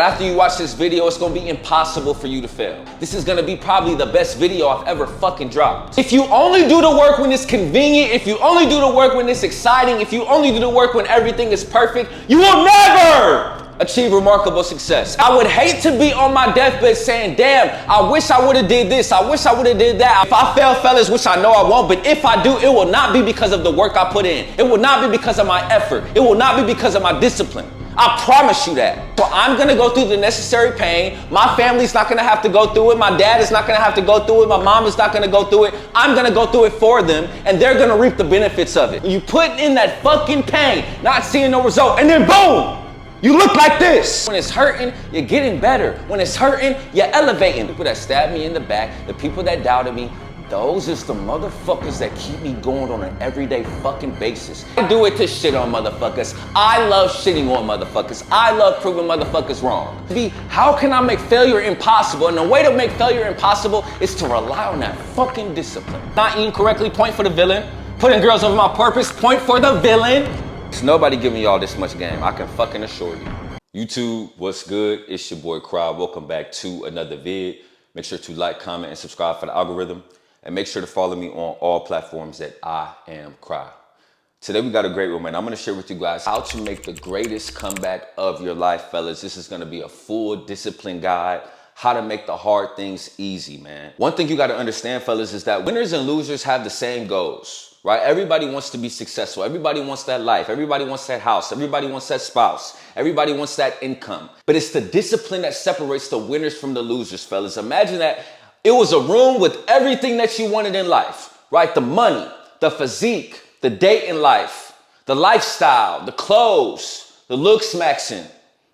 After you watch this video, it's gonna be impossible for you to fail. This is gonna be probably the best video I've ever fucking dropped. If you only do the work when it's convenient, if you only do the work when it's exciting, if you only do the work when everything is perfect, you will never achieve remarkable success. I would hate to be on my deathbed saying, damn, I wish I would have did this, I wish I would have did that. If I fail, fellas, which I know I won't, but if I do, it will not be because of the work I put in. It will not be because of my effort. It will not be because of my discipline. I promise you that. So I'm gonna go through the necessary pain. My family's not gonna have to go through it. My dad is not gonna have to go through it. My mom is not gonna go through it. I'm gonna go through it for them, and they're gonna reap the benefits of it. You put in that fucking pain, not seeing no result, and then boom! You look like this. When it's hurting, you're getting better. When it's hurting, you're elevating. People that stabbed me in the back, the people that doubted me, those is the motherfuckers that keep me going on an everyday fucking basis. I do it to shit on motherfuckers. I love shitting on motherfuckers. I love proving motherfuckers wrong. How can I make failure impossible? And the way to make failure impossible is to rely on that fucking discipline. Not eating correctly, point for the villain. Putting girls over my purpose, point for the villain. There's nobody giving y'all this much game, I can fucking assure you. YouTube, what's good? It's your boy Cry. Welcome back to another vid. Make sure to like, comment, and subscribe for the algorithm. And make sure to follow me on all platforms that I am Cry. Today we got a great one, man. I'm gonna share with you guys how to make the greatest comeback of your life, fellas. This is gonna be a full discipline guide. How to make the hard things easy, man. One thing you gotta understand, fellas, is that winners and losers have the same goals, right? Everybody wants to be successful. Everybody wants that life. Everybody wants that house. Everybody wants that spouse. Everybody wants that income. But it's the discipline that separates the winners from the losers, fellas. Imagine that it was a room with everything that you wanted in life, right? The money, the physique, the date in life, the lifestyle, the clothes, the looks maxing.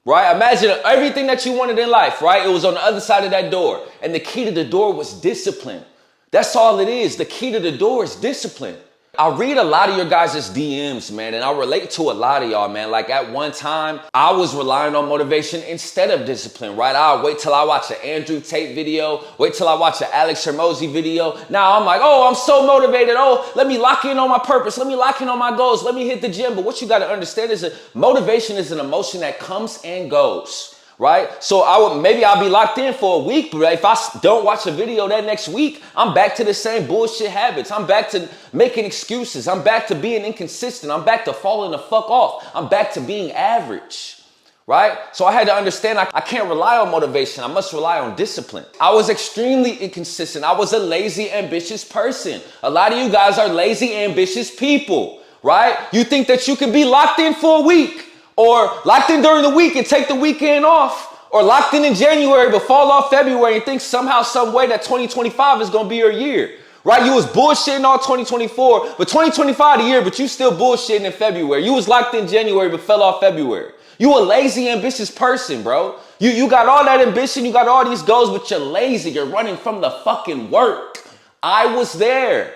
Right? Imagine everything that you wanted in life, right? It was on the other side of that door. And the key to the door was discipline. That's all it is. The key to the door is discipline. I read a lot of your guys' DMs, man, and I relate to a lot of y'all, man. Like at one time, I was relying on motivation instead of discipline, right? I'll wait till I watch an Andrew Tate video, wait till I watch an Alex Hormozy video. Now I'm like, oh, I'm so motivated. Oh, let me lock in on my purpose. Let me lock in on my goals. Let me hit the gym. But what you got to understand is that motivation is an emotion that comes and goes. Right? So maybe I'll be locked in for a week, but if I don't watch a video that next week, I'm back to the same bullshit habits. I'm back to making excuses. I'm back to being inconsistent. I'm back to falling the fuck off. I'm back to being average. Right? So I had to understand I can't rely on motivation. I must rely on discipline. I was extremely inconsistent. I was a lazy, ambitious person. A lot of you guys are lazy, ambitious people. Right? You think that you can be locked in for a week, or locked in during the week and take the weekend off, or locked in January but fall off February and think somehow, some way that 2025 is gonna be your year, right? You was bullshitting all 2024, but 2025 the year, but you still bullshitting in February. You was locked in January but fell off February. You a lazy, ambitious person, bro. You got all that ambition, you got all these goals, but you're lazy. You're running from the fucking work. I was there.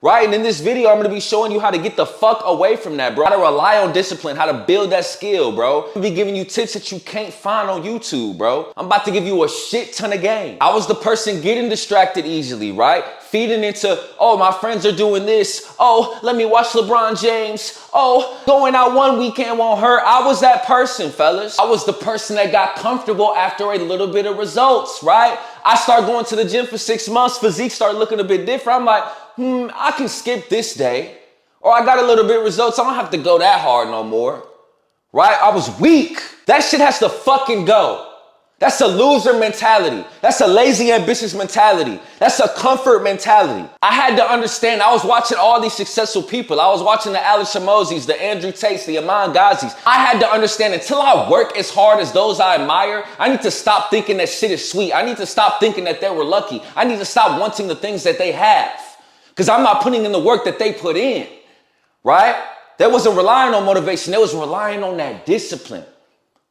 Right? And in this video, I'm going to be showing you how to get the fuck away from that, bro. How to rely on discipline, how to build that skill, bro. I'm going to be giving you tips that you can't find on YouTube, bro. I'm about to give you a shit ton of game. I was the person getting distracted easily, right? Feeding into, oh, my friends are doing this. Oh, let me watch LeBron James. Oh, going out one weekend won't hurt. I was that person, fellas. I was the person that got comfortable after a little bit of results, right? I started going to the gym for 6 months. Physique started looking a bit different. I'm like, I can skip this day. Or I got a little bit of results. I don't have to go that hard no more. Right? I was weak. That shit has to fucking go. That's a loser mentality. That's a lazy, ambitious mentality. That's a comfort mentality. I had to understand. I was watching all these successful people. I was watching the Alex Hormozys, the Andrew Tates, the Aman Ghazis. I had to understand until I work as hard as those I admire, I need to stop thinking that shit is sweet. I need to stop thinking that they were lucky. I need to stop wanting the things that they have. Because I'm not putting in the work that they put in. Right? They wasn't relying on motivation. They was relying on that discipline.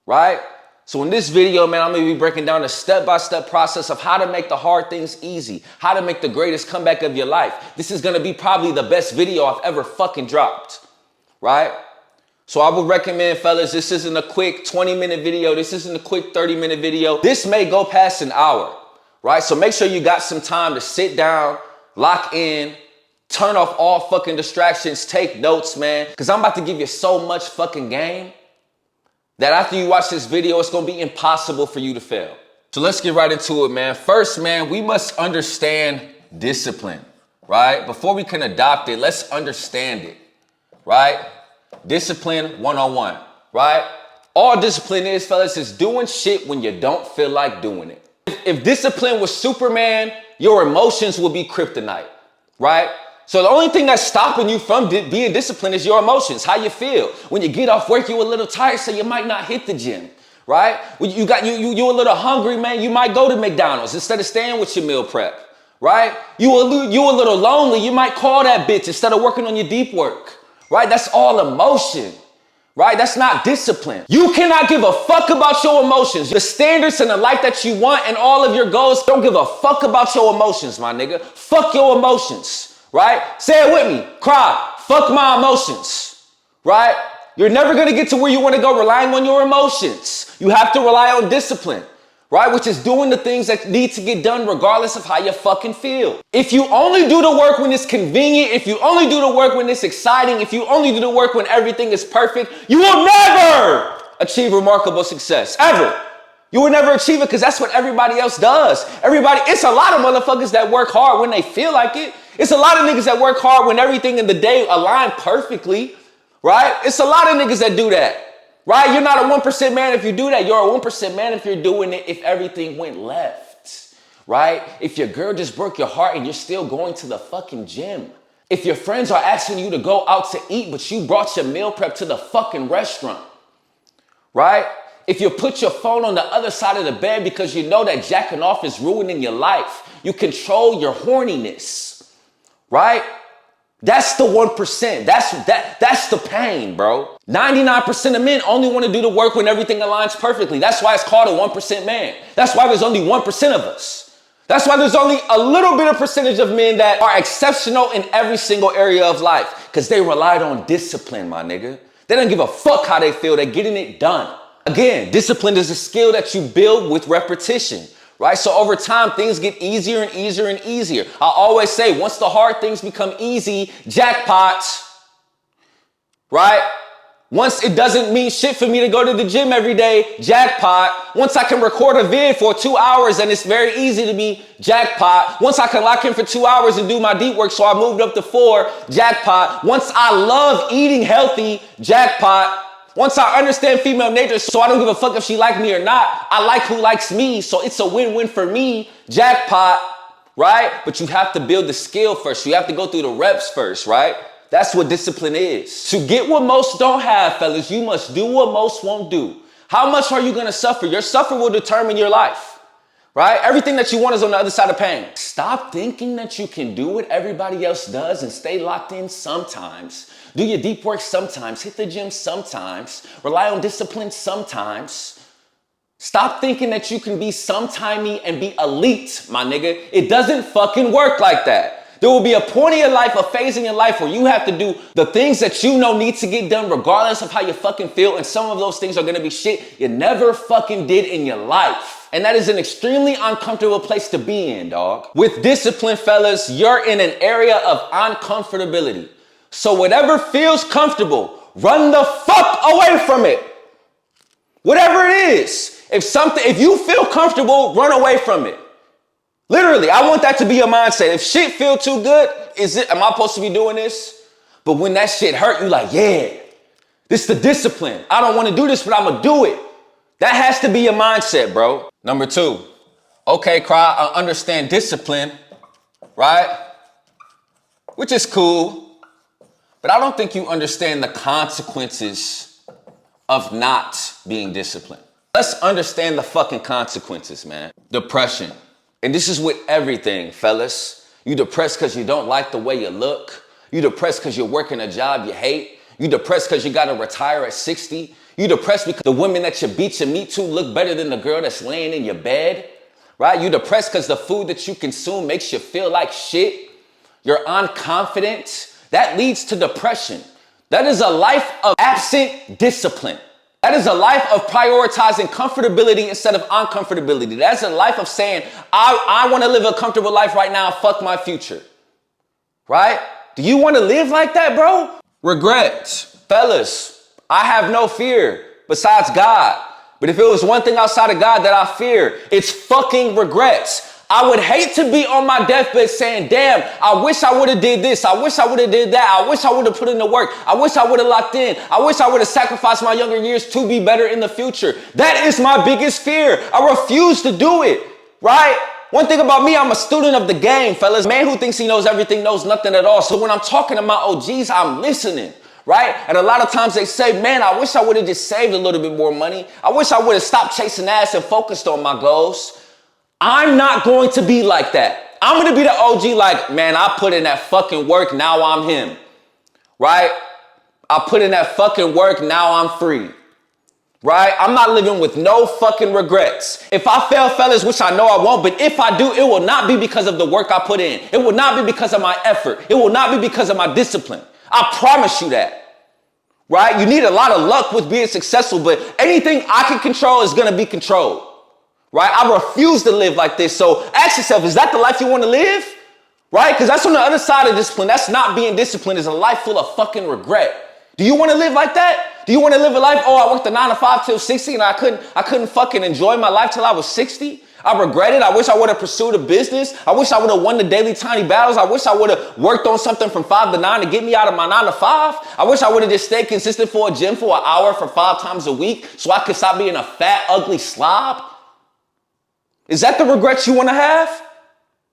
Right? So in this video, man, I'm going to be breaking down a step-by-step process of how to make the hard things easy, how to make the greatest comeback of your life. This is going to be probably the best video I've ever fucking dropped, right? So I would recommend, fellas, this isn't a quick 20-minute video. This isn't a quick 30-minute video. This may go past an hour, right? So make sure you got some time to sit down, lock in, turn off all fucking distractions, take notes, man, because I'm about to give you so much fucking game that after you watch this video, it's gonna be impossible for you to fail. So let's get right into it, man. First, man, we must understand discipline, right? Before we can adopt it, let's understand it, right? Discipline 101, right? All discipline is, fellas, is doing shit when you don't feel like doing it. If discipline was Superman, your emotions will be kryptonite, right? So the only thing that's stopping you from being disciplined is your emotions, how you feel. When you get off work, you're a little tired, so you might not hit the gym, right? When you're a little hungry, man, you might go to McDonald's instead of staying with your meal prep, right? You a little lonely, you might call that bitch instead of working on your deep work, right? That's all emotion. Right? That's not discipline. You cannot give a fuck about your emotions. The standards and the life that you want and all of your goals, don't give a fuck about your emotions, my nigga. Fuck your emotions, right? Say it with me. Cry. Fuck my emotions, right? You're never going to get to where you want to go relying on your emotions. You have to rely on discipline, right? Which is doing the things that need to get done regardless of how you fucking feel. If you only do the work when it's convenient, if you only do the work when it's exciting, if you only do the work when everything is perfect, you will never achieve remarkable success, ever. You will never achieve it because that's what everybody else does. It's a lot of motherfuckers that work hard when they feel like it. It's a lot of niggas that work hard when everything in the day align perfectly, right? It's a lot of niggas that do that. Right? You're not a 1% man if you do that. You're a 1% man if you're doing it if everything went left. Right? If your girl just broke your heart and you're still going to the fucking gym. If your friends are asking you to go out to eat, but you brought your meal prep to the fucking restaurant. Right? If you put your phone on the other side of the bed because you know that jacking off is ruining your life. You control your horniness. Right? That's the 1%. That's the pain, bro. 99% of men only want to do the work when everything aligns perfectly. That's why it's called a 1% man. That's why there's only 1% of us. That's why there's only a little bit of percentage of men that are exceptional in every single area of life. Because they relied on discipline, my nigga. They don't give a fuck how they feel. They're getting it done. Again, discipline is a skill that you build with repetition. Right? So over time, things get easier and easier and easier. I always say, once the hard things become easy, jackpots, right? Once it doesn't mean shit for me to go to the gym every day, jackpot. Once I can record a vid for 2 hours and it's very easy to be, jackpot. Once I can lock in for 2 hours and do my deep work, so I moved up to 4, jackpot. Once I love eating healthy, jackpot. Once I understand female nature, so I don't give a fuck if she like me or not. I like who likes me, so it's a win-win for me. Jackpot, right? But you have to build the skill first. You have to go through the reps first, right? That's what discipline is. To get what most don't have, fellas, you must do what most won't do. How much are you gonna suffer? Your suffer will determine your life, right? Everything that you want is on the other side of pain. Stop thinking that you can do what everybody else does and stay locked in sometimes. Do your deep work sometimes, hit the gym sometimes, rely on discipline sometimes. Stop thinking that you can be sometimey and be elite, my nigga. It doesn't fucking work like that. There will be a point in your life, a phase in your life where you have to do the things that you know need to get done regardless of how you fucking feel. And some of those things are gonna be shit you never fucking did in your life. And that is an extremely uncomfortable place to be in, dog. With discipline, fellas, you're in an area of uncomfortability. So whatever feels comfortable, run the fuck away from it. Whatever it is. If you feel comfortable, run away from it. Literally, I want that to be your mindset. If shit feel too good, am I supposed to be doing this? But when that shit hurt, you like, yeah, this is the discipline. I don't want to do this, but I'm going to do it. That has to be your mindset, bro. Number 2, okay, Cry, I understand discipline, right? Which is cool. But I don't think you understand the consequences of not being disciplined. Let's understand the fucking consequences, man. Depression. And this is with everything, fellas. You depressed because you don't like the way you look. You depressed because you're working a job you hate. You depressed because you got to retire at 60. You depressed because the women that you beat your meat to look better than the girl that's laying in your bed, right? You depressed because the food that you consume makes you feel like shit. You're unconfident. That leads to depression. That is a life of absent discipline. That is a life of prioritizing comfortability instead of uncomfortability. That's a life of saying, I want to live a comfortable life right now, fuck my future. Right? Do you want to live like that, bro? Regret. Fellas, I have no fear. besides God. But if it was one thing outside of God that I fear, it's fucking regrets. I would hate to be on my deathbed saying, damn, I wish I would have did this. I wish I would have did that. I wish I would have put in the work. I wish I would have locked in. I wish I would have sacrificed my younger years to be better in the future. That is my biggest fear. I refuse to do it, right? One thing about me, I'm a student of the game, fellas. Man who thinks he knows everything knows nothing at all. So when I'm talking to my OGs, I'm listening, right? And a lot of times they say, man, I wish I would have just saved a little bit more money. I wish I would have stopped chasing ass and focused on my goals. I'm not going to be like that. I'm going to be the OG like, man, I put in that fucking work, now I'm him, right? I put in that fucking work, now I'm free, right? I'm not living with no fucking regrets. If I fail, fellas, which I know I won't, but if I do, it will not be because of the work I put in. It will not be because of my effort. It will not be because of my discipline. I promise you that, right? You need a lot of luck with being successful, but anything I can control is going to be controlled. Right? I refuse to live like this. So ask yourself, is that the life you want to live? Right? Because that's on the other side of discipline. That's not being disciplined. Is a life full of fucking regret. Do you want to live like that? Do you want to live a life, oh, I worked a 9 to 5 till 60 and I couldn't fucking enjoy my life till I was 60? I regret it. I wish I would have pursued a business. I wish I would have won the daily tiny battles. I wish I would have worked on something from 5 to 9 to get me out of my 9 to 5. I wish I would have just stayed consistent for a gym for an hour for 5 times a week so I could stop being a fat, ugly slob. Is that the regrets you want to have?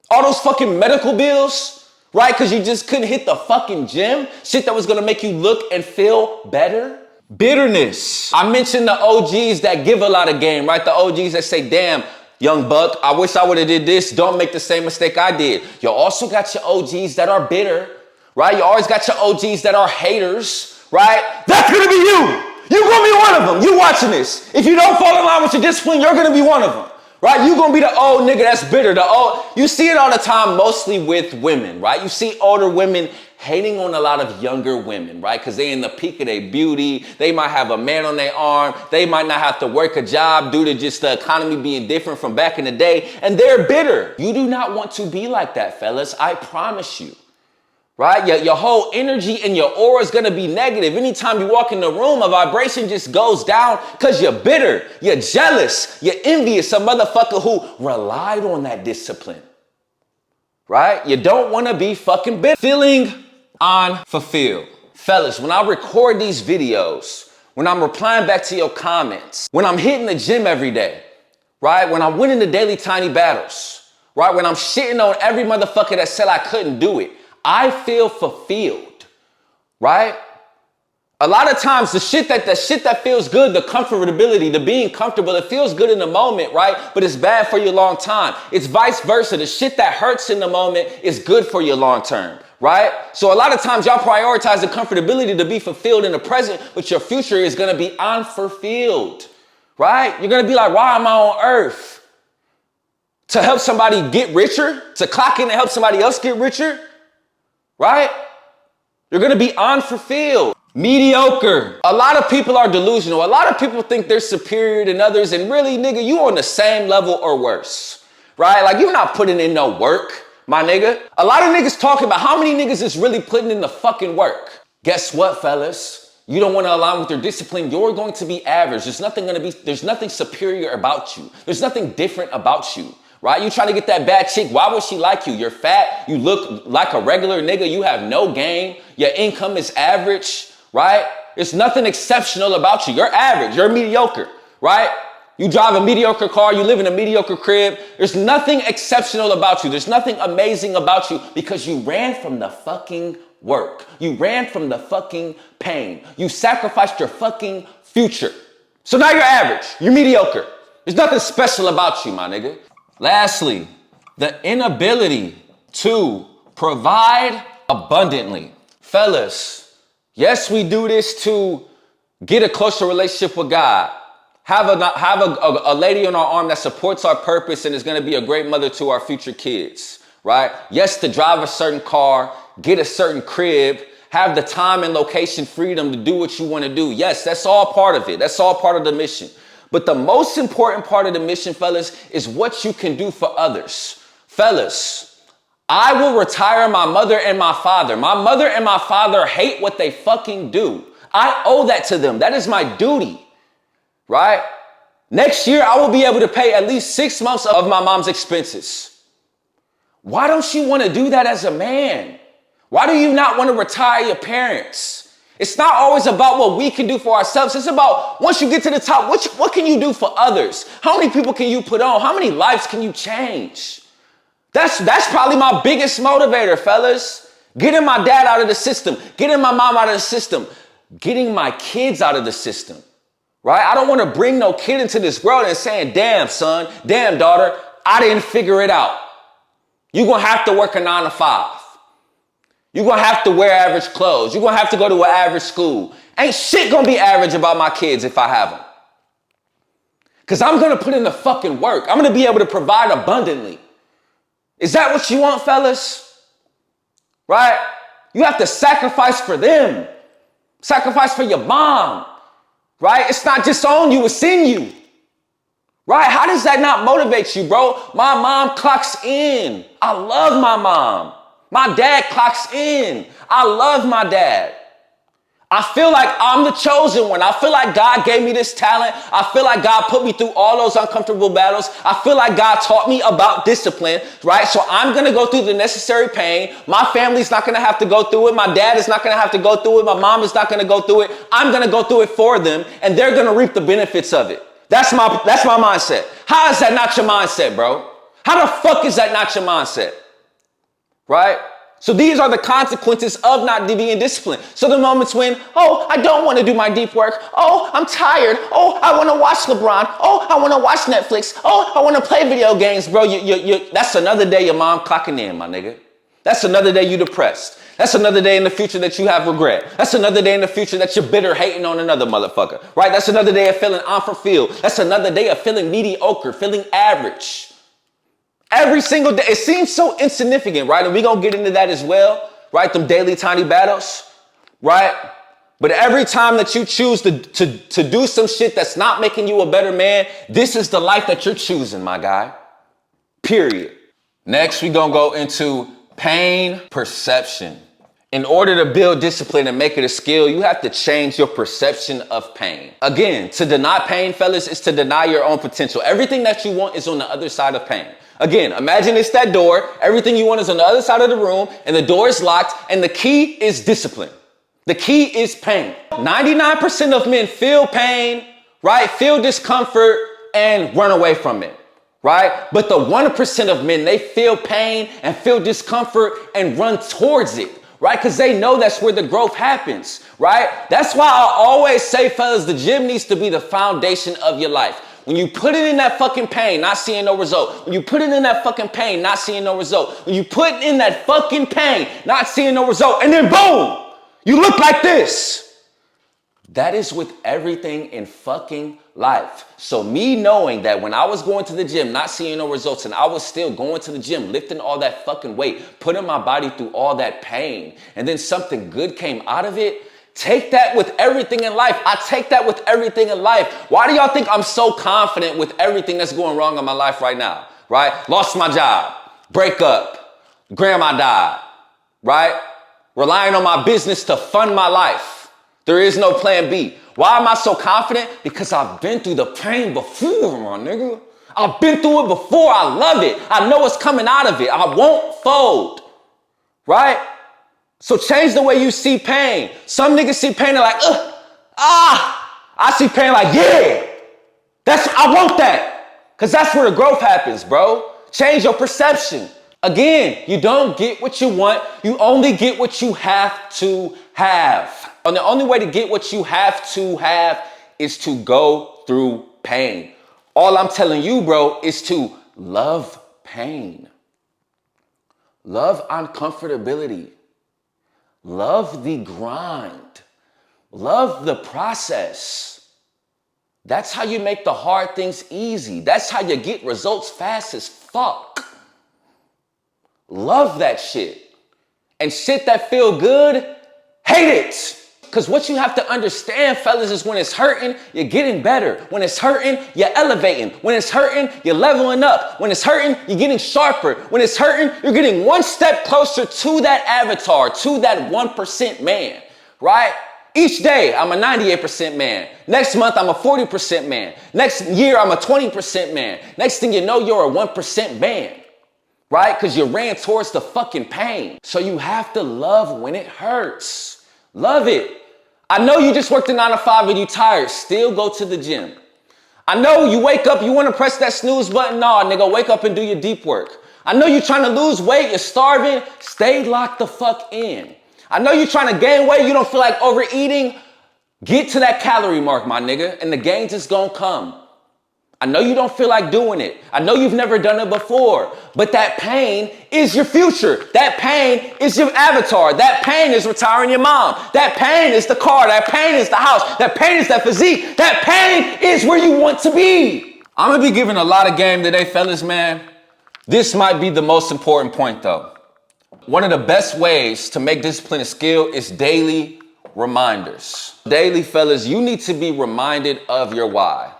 All those fucking medical bills, right? Because you just couldn't hit the fucking gym? Shit that was going to make you look and feel better? Bitterness. I mentioned the OGs that give a lot of game, right? The OGs that say, damn, young buck, I wish I would have did this. Don't make the same mistake I did. You also got your OGs that are bitter, right? You always got your OGs that are haters, right? That's going to be you. You're going to be one of them. You watching this. If you don't fall in line with your discipline, you're going to be one of them. Right? You're going to be the old nigga that's bitter. You see it all the time, mostly with women, right? You see older women hating on a lot of younger women, right? Because they in the peak of their beauty. They might have a man on their arm. They might not have to work a job due to just the economy being different from back in the day. And they're bitter. You do not want to be like that, fellas. I promise you. Right? Your whole energy and your aura is going to be negative. Anytime you walk in the room, a vibration just goes down because you're bitter, you're jealous, you're envious, a motherfucker who relied on that discipline. Right? You don't want to be fucking bitter. Feeling unfulfilled. Fellas, when I record these videos, when I'm replying back to your comments, when I'm hitting the gym every day, right? When I'm winning the daily tiny battles, right? When I'm shitting on every motherfucker that said I couldn't do it, I feel fulfilled, right? A lot of times the shit that feels good, the comfortability, the being comfortable, it feels good in the moment, right? But it's bad for you long time. It's vice versa. The shit that hurts in the moment is good for you long term, right? So a lot of times y'all prioritize the comfortability to be fulfilled in the present, but your future is going to be unfulfilled, right? You're going to be like, why am I on earth? To help somebody get richer? To clock in and help somebody else get richer? Right? You're going to be unfulfilled. Mediocre. A lot of people are delusional. A lot of people think they're superior than others. And really, nigga, you on the same level or worse. Right? Like, you're not putting in no work, my nigga. A lot of niggas talking about how many niggas is really putting in the fucking work. Guess what, fellas? You don't want to align with your discipline. You're going to be average. There's nothing superior about you. There's nothing different about you. Right? You trying to get that bad chick. Why would she like you? You're fat. You look like a regular nigga. You have no game. Your income is average. Right? There's nothing exceptional about you. You're average. You're mediocre. Right? You drive a mediocre car. You live in a mediocre crib. There's nothing exceptional about you. There's nothing amazing about you because you ran from the fucking work. You ran from the fucking pain. You sacrificed your fucking future. So now you're average. You're mediocre. There's nothing special about you, my nigga. Lastly, the inability to provide abundantly. Fellas, yes, we do this to get a closer relationship with God. Have a lady on our arm that supports our purpose and is going to be a great mother to our future kids, right? Yes, to drive a certain car, get a certain crib, have the time and location freedom to do what you want to do. Yes, that's all part of it. That's all part of the mission. But the most important part of the mission, fellas, is what you can do for others. Fellas, I will retire my mother and my father. My mother and my father hate what they fucking do. I owe that to them. That is my duty. right? Next year, I will be able to pay at least 6 months of my mom's expenses. Why don't you want to do that as a man? Why do you not want to retire your parents? It's not always about what we can do for ourselves. It's about once you get to the top, what can you do for others? How many people can you put on? How many lives can you change? That's probably my biggest motivator, fellas. Getting my dad out of the system, getting my mom out of the system, getting my kids out of the system, right? I don't want to bring no kid into this world and saying, damn, son, damn, daughter, I didn't figure it out. You're going to have to work a 9 to 5. You're going to have to wear average clothes. You're going to have to go to an average school. Ain't shit going to be average about my kids if I have them. Because I'm going to put in the fucking work. I'm going to be able to provide abundantly. Is that what you want, fellas? Right? You have to sacrifice for them. Sacrifice for your mom. Right? It's not just on you, it's in you. Right? How does that not motivate you, bro? My mom clocks in. I love my mom. My dad clocks in. I love my dad. I feel like I'm the chosen one. I feel like God gave me this talent. I feel like God put me through all those uncomfortable battles. I feel like God taught me about discipline, right? So I'm going to go through the necessary pain. My family's not going to have to go through it. My dad is not going to have to go through it. My mom is not going to go through it. I'm going to go through it for them, and they're going to reap the benefits of it. That's my mindset. How is that not your mindset, bro? How the fuck is that not your mindset? Right? So these are the consequences of not being disciplined. So the moments when, oh, I don't want to do my deep work. Oh, I'm tired. Oh, I want to watch LeBron. Oh, I want to watch Netflix. Oh, I want to play video games, bro. That's another day your mom clocking in, my nigga. That's another day you depressed. That's another day in the future that you have regret. That's another day in the future that you're bitter, hating on another motherfucker, right? That's another day of feeling unfulfilled. That's another day of feeling mediocre, feeling average. Every single day. It seems so insignificant, right? And we're going to get into that as well, right? Them daily tiny battles, right? But every time that you choose to do some shit that's not making you a better man, this is the life that you're choosing, my guy. Period. Next, we're going to go into pain perception. In order to build discipline and make it a skill, you have to change your perception of pain. Again, to deny pain, fellas, is to deny your own potential. Everything that you want is on the other side of pain. Again, imagine it's that door. Everything you want is on the other side of the room, and the door is locked, and the key is discipline. The key is pain. 99% of men feel pain, right? Feel discomfort and run away from it, right? But the 1% of men, they feel pain and feel discomfort and run towards it, right? Because they know that's where the growth happens, right? That's why I always say, fellas, the gym needs to be the foundation of your life. When you put it in that fucking pain, not seeing no result. When you put it in that fucking pain, not seeing no result. When you put in that fucking pain, not seeing no result, and then boom, you look like this. That is with everything in fucking life. So me knowing that when I was going to the gym, not seeing no results, and I was still going to the gym, lifting all that fucking weight, putting my body through all that pain, and then something good came out of it. Take that with everything in life. I take that with everything in life. Why do y'all think I'm so confident with everything that's going wrong in my life right now? Right? Lost my job, break up, grandma died, right? Relying on my business to fund my life. There is no plan B. Why am I so confident? Because I've been through the pain before, my nigga. I've been through it before. I love it. I know what's coming out of it. I won't fold, right? So change the way you see pain. Some niggas see pain and like, I see pain like, yeah, I want that. Because that's where the growth happens, bro. Change your perception. Again, you don't get what you want. You only get what you have to have. And the only way to get what you have to have is to go through pain. All I'm telling you, bro, is to love pain. Love uncomfortability. Love the grind. Love the process. That's how you make the hard things easy. That's how you get results fast as fuck. Love that shit. And shit that feel good, hate it. Because what you have to understand, fellas, is when it's hurting, you're getting better. When it's hurting, you're elevating. When it's hurting, you're leveling up. When it's hurting, you're getting sharper. When it's hurting, you're getting one step closer to that avatar, to that 1% man, right? Each day, I'm a 98% man. Next month, I'm a 40% man. Next year, I'm a 20% man. Next thing you know, you're a 1% man, right? Because you ran towards the fucking pain. So you have to love when it hurts. Love it. I know you just worked a 9 to 5 and you tired. Still go to the gym. I know you wake up, you want to press that snooze button. No, nigga, wake up and do your deep work. I know you're trying to lose weight, you're starving. Stay locked the fuck in. I know you're trying to gain weight, you don't feel like overeating. Get to that calorie mark, my nigga, and the gains is gonna come. I know you don't feel like doing it. I know you've never done it before, but that pain is your future. That pain is your avatar. That pain is retiring your mom. That pain is the car. That pain is the house. That pain is that physique. That pain is where you want to be. I'm gonna be giving a lot of game today, fellas, man. This might be the most important point though. One of the best ways to make discipline a skill is daily reminders. Daily, fellas, you need to be reminded of your why.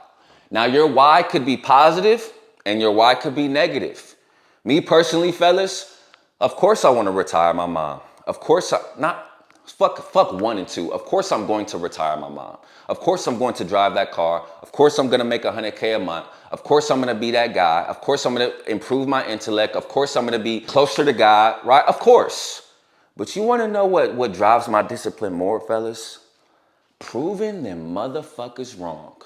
Now, your why could be positive and your why could be negative. Me personally, fellas, of course I want to retire my mom. Of course, fuck 1 and 2. Of course I'm going to retire my mom. Of course I'm going to drive that car. Of course I'm going to make $100K a month. Of course I'm going to be that guy. Of course I'm going to improve my intellect. Of course I'm going to be closer to God, right? Of course. But you want to know what drives my discipline more, fellas? Proving them motherfuckers wrong.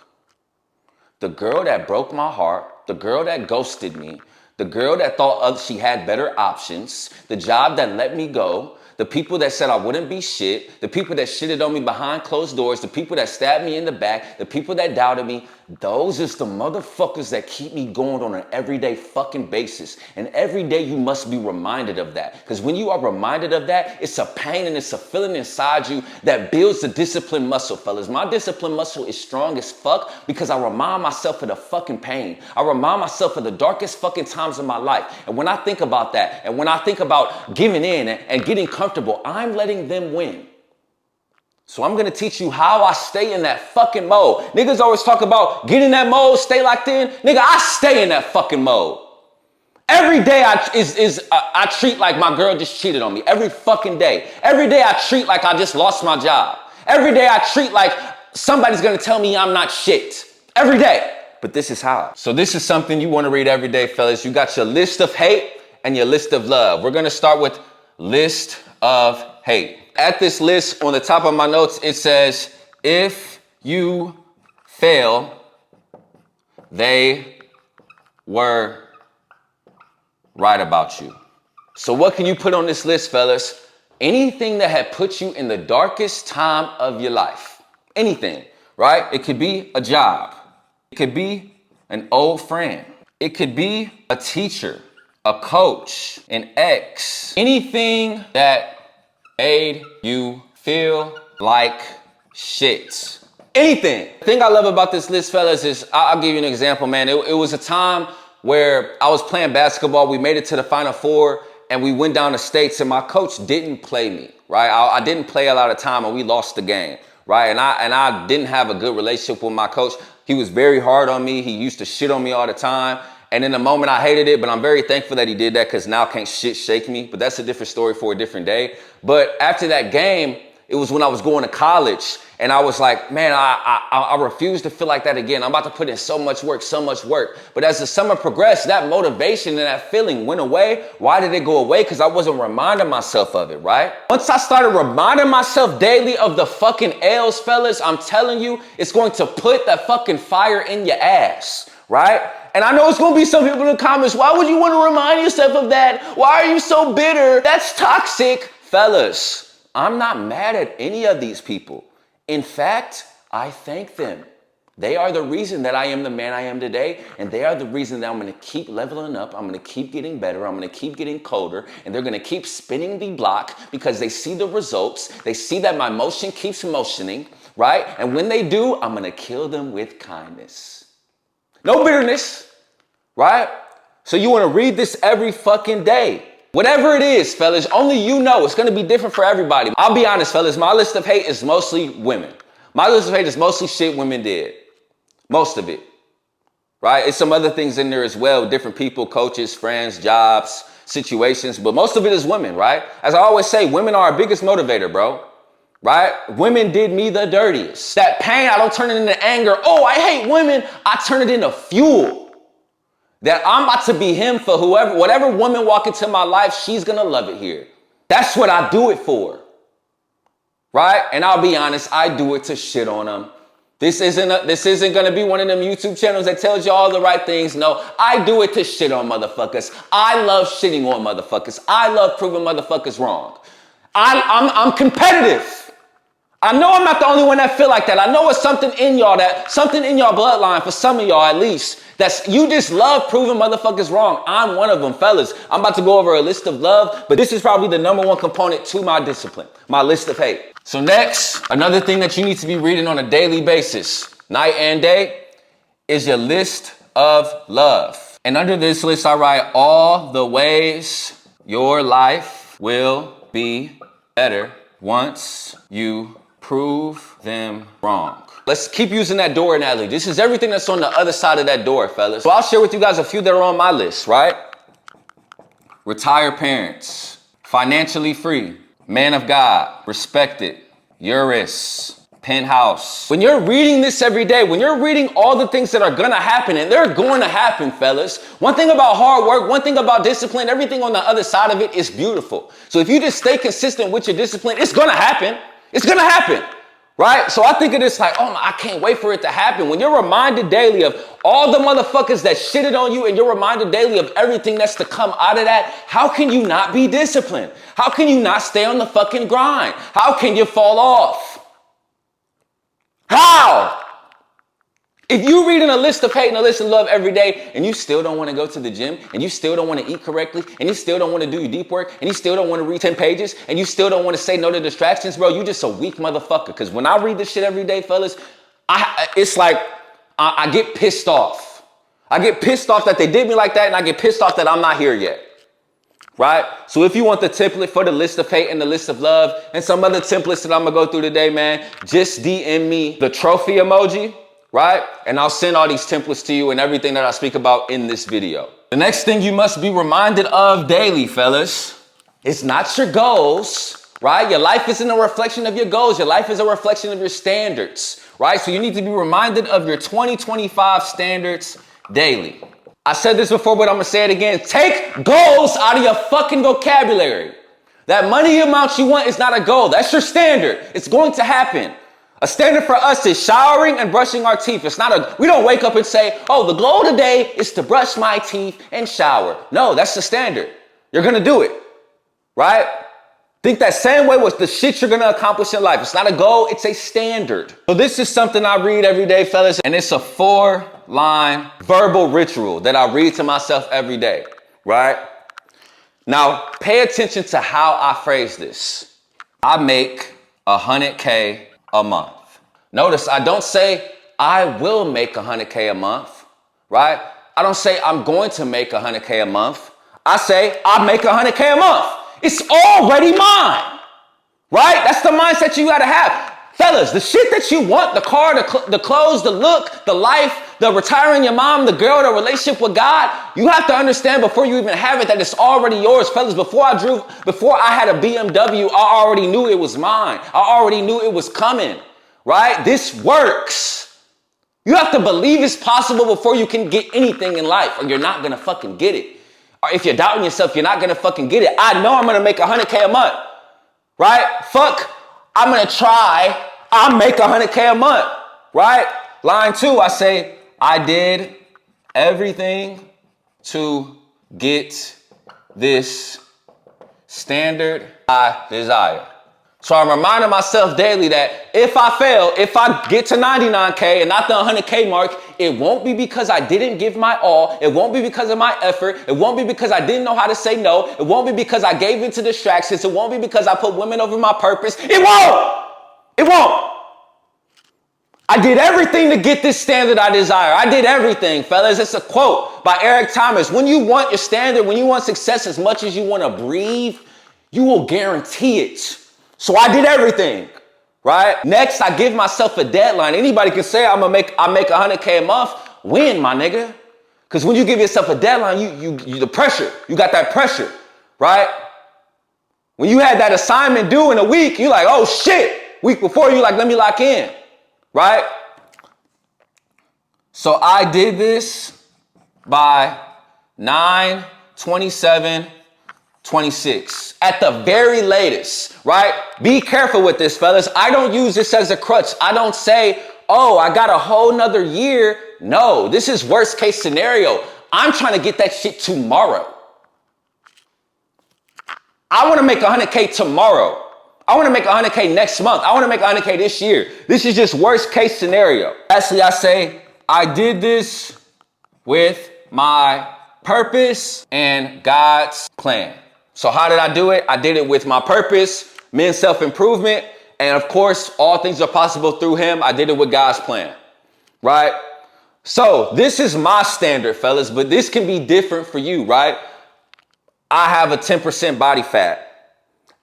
The girl that broke my heart, the girl that ghosted me, the girl that thought she had better options, the job that let me go, the people that said I wouldn't be shit, the people that shitted on me behind closed doors, the people that stabbed me in the back, the people that doubted me, those is the motherfuckers that keep me going on an everyday fucking basis. And every day you must be reminded of that. Because when you are reminded of that, it's a pain and it's a feeling inside you that builds the discipline muscle, fellas. My discipline muscle is strong as fuck because I remind myself of the fucking pain. I remind myself of the darkest fucking times of my life. And when I think about that, and when I think about giving in and getting comfortable, I'm letting them win. So I'm going to teach you how I stay in that fucking mode. Niggas always talk about get in that mode, stay locked in. Nigga, I stay in that fucking mode. Every day I treat like my girl just cheated on me. Every fucking day. Every day I treat like I just lost my job. Every day I treat like somebody's going to tell me I'm not shit. Every day. But this is how. So this is something you want to read every day, fellas. You got your list of hate and your list of love. We're going to start with list of hate. At this list, on the top of my notes, it says, if you fail, they were right about you. So what can you put on this list, fellas? Anything that had put you in the darkest time of your life. Anything, right? It could be a job. It could be an old friend. It could be a teacher, a coach, an ex. Anything that made you feel like shit. Anything. The thing I love about this list, fellas, is I'll give you an example, man. It was a time where I was playing basketball. We made it to the Final Four and we went down the states and my coach didn't play me, right? I didn't play a lot of time and we lost the game, right? And I didn't have a good relationship with my coach. He was very hard on me. He used to shit on me all the time. And in the moment I hated it, but I'm very thankful that he did that because now can't shit shake me. But that's a different story for a different day. But after that game, it was when I was going to college and I was like, man, I refuse to feel like that again. I'm about to put in so much work. But as the summer progressed, that motivation and that feeling went away. Why did it go away? Because I wasn't reminding myself of it, right? Once I started reminding myself daily of the fucking L's, fellas, I'm telling you, it's going to put that fucking fire in your ass, right? And I know it's going to be some people in the comments, why would you want to remind yourself of that? Why are you so bitter? That's toxic. Fellas, I'm not mad at any of these people. In fact, I thank them. They are the reason that I am the man I am today. And they are the reason that I'm going to keep leveling up. I'm going to keep getting better. I'm going to keep getting colder. And they're going to keep spinning the block because they see the results. They see that my motion keeps motioning, right? And when they do, I'm going to kill them with kindness. No bitterness, right? So you want to read this every fucking day. Whatever it is, fellas, only you know. It's going to be different for everybody. I'll be honest, fellas. My list of hate is mostly women. My list of hate is mostly shit women did. Most of it, right? It's some other things in there as well. Different people, coaches, friends, jobs, situations. But most of it is women, right? As I always say, women are our biggest motivator, bro. right? Women did me the dirtiest. That pain, I don't turn it into anger. Oh, I hate women. I turn it into fuel. That I'm about to be him for whatever woman walk into my life, she's gonna love it here. That's what I do it for, right? And I'll be honest, I do it to shit on them. This isn't gonna be one of them YouTube channels that tells you all the right things. No, I do it to shit on motherfuckers. I love shitting on motherfuckers. I love proving motherfuckers wrong. I'm competitive. I know I'm not the only one that feel like that. I know it's something in y'all bloodline, for some of y'all at least, that's you just love proving motherfuckers wrong. I'm one of them, fellas. I'm about to go over a list of love, but this is probably the number one component to my discipline, my list of hate. So next, another thing that you need to be reading on a daily basis, night and day, is your list of love. And under this list, I write all the ways your life will be better once you prove them wrong. Let's keep using that door analogy. This is everything that's on the other side of that door, fellas. So I'll share with you guys a few that are on my list, right? Retired parents, financially free, man of God, respected, Urus, penthouse. When you're reading this every day, when you're reading all the things that are gonna happen, and they're going to happen, fellas. One thing about hard work, one thing about discipline, everything on the other side of it is beautiful. So if you just stay consistent with your discipline, it's gonna happen. It's gonna happen, right? So I think of this like, oh, I can't wait for it to happen. When you're reminded daily of all the motherfuckers that shitted on you and you're reminded daily of everything that's to come out of that, how can you not be disciplined? How can you not stay on the fucking grind? How can you fall off? How? If you're reading a list of hate and a list of love every day and you still don't want to go to the gym and you still don't want to eat correctly and you still don't want to do your deep work and you still don't want to read 10 pages and you still don't want to say no to distractions, bro, you just a weak motherfucker. Because when I read this shit every day, fellas, it's like I get pissed off. I get pissed off that they did me like that, and I get pissed off that I'm not here yet. Right? So if you want the template for the list of hate and the list of love and some other templates that I'm going to go through today, man, just DM me the trophy emoji. Right? And I'll send all these templates to you and everything that I speak about in this video. The next thing you must be reminded of daily, fellas, it's not your goals, right? Your life isn't a reflection of your goals. Your life is a reflection of your standards, right? So you need to be reminded of your 2025 standards daily. I said this before, but I'm gonna say it again. Take goals out of your fucking vocabulary. That money amount you want is not a goal. That's your standard. It's going to happen. A standard for us is showering and brushing our teeth. We don't wake up and say, oh, the goal today is to brush my teeth and shower. No, that's the standard. You're going to do it, right? Think that same way with the shit you're going to accomplish in life. It's not a goal, it's a standard. So this is something I read every day, fellas, and it's a 4-line verbal ritual that I read to myself every day, right? Now, pay attention to how I phrase this. I make 100K a month. Notice I don't say I will make 100K a month, right? I don't say I'm going to make 100K a month. I say I make 100K a month. It's already mine, right? That's the mindset you gotta have. Fellas, the shit that you want, the car, the clothes, the look, the life, the retiring your mom, the girl, the relationship with God, you have to understand before you even have it that it's already yours. Fellas, before I had a BMW, I already knew it was mine. I already knew it was coming, right? This works. You have to believe it's possible before you can get anything in life, or you're not gonna fucking get it. Or if you're doubting yourself, you're not gonna fucking get it. I know I'm gonna make 100K a month, right? Fuck, I'm gonna try. I'll make 100K a month, right? Line 2, I say, I did everything to get this standard I desire. So I'm reminding myself daily that if I fail, if I get to 99K and not the 100K mark, it won't be because I didn't give my all. It won't be because of my effort. It won't be because I didn't know how to say no. It won't be because I gave in to distractions. It won't be because I put women over my purpose. It won't. It won't. I did everything to get this standard I desire. I did everything, fellas. It's a quote by Eric Thomas. When you want your standard, when you want success as much as you want to breathe, you will guarantee it. So I did everything, right? Next, I give myself a deadline. Anybody can say I make 100K a month. When, my nigga? Because when you give yourself a deadline, you the pressure. You got that pressure, right? When you had that assignment due in a week, you're like, oh shit. Week before, you like, let me lock in, right? So I did this by 9/27/26 at the very latest, right? Be careful with this, fellas. I don't use this as a crutch. I don't say, oh, I got a whole nother year. No, this is worst case scenario. I'm trying to get that shit tomorrow. I want to make 100K tomorrow. I want to make 100K next month. I want to make 100K this year. This is just worst case scenario. Lastly, I say, I did this with my purpose and God's plan. So how did I do it? I did it with my purpose, men's self-improvement, and of course, all things are possible through him. I did it with God's plan, right? So this is my standard, fellas, but this can be different for you, right? I have a 10% body fat.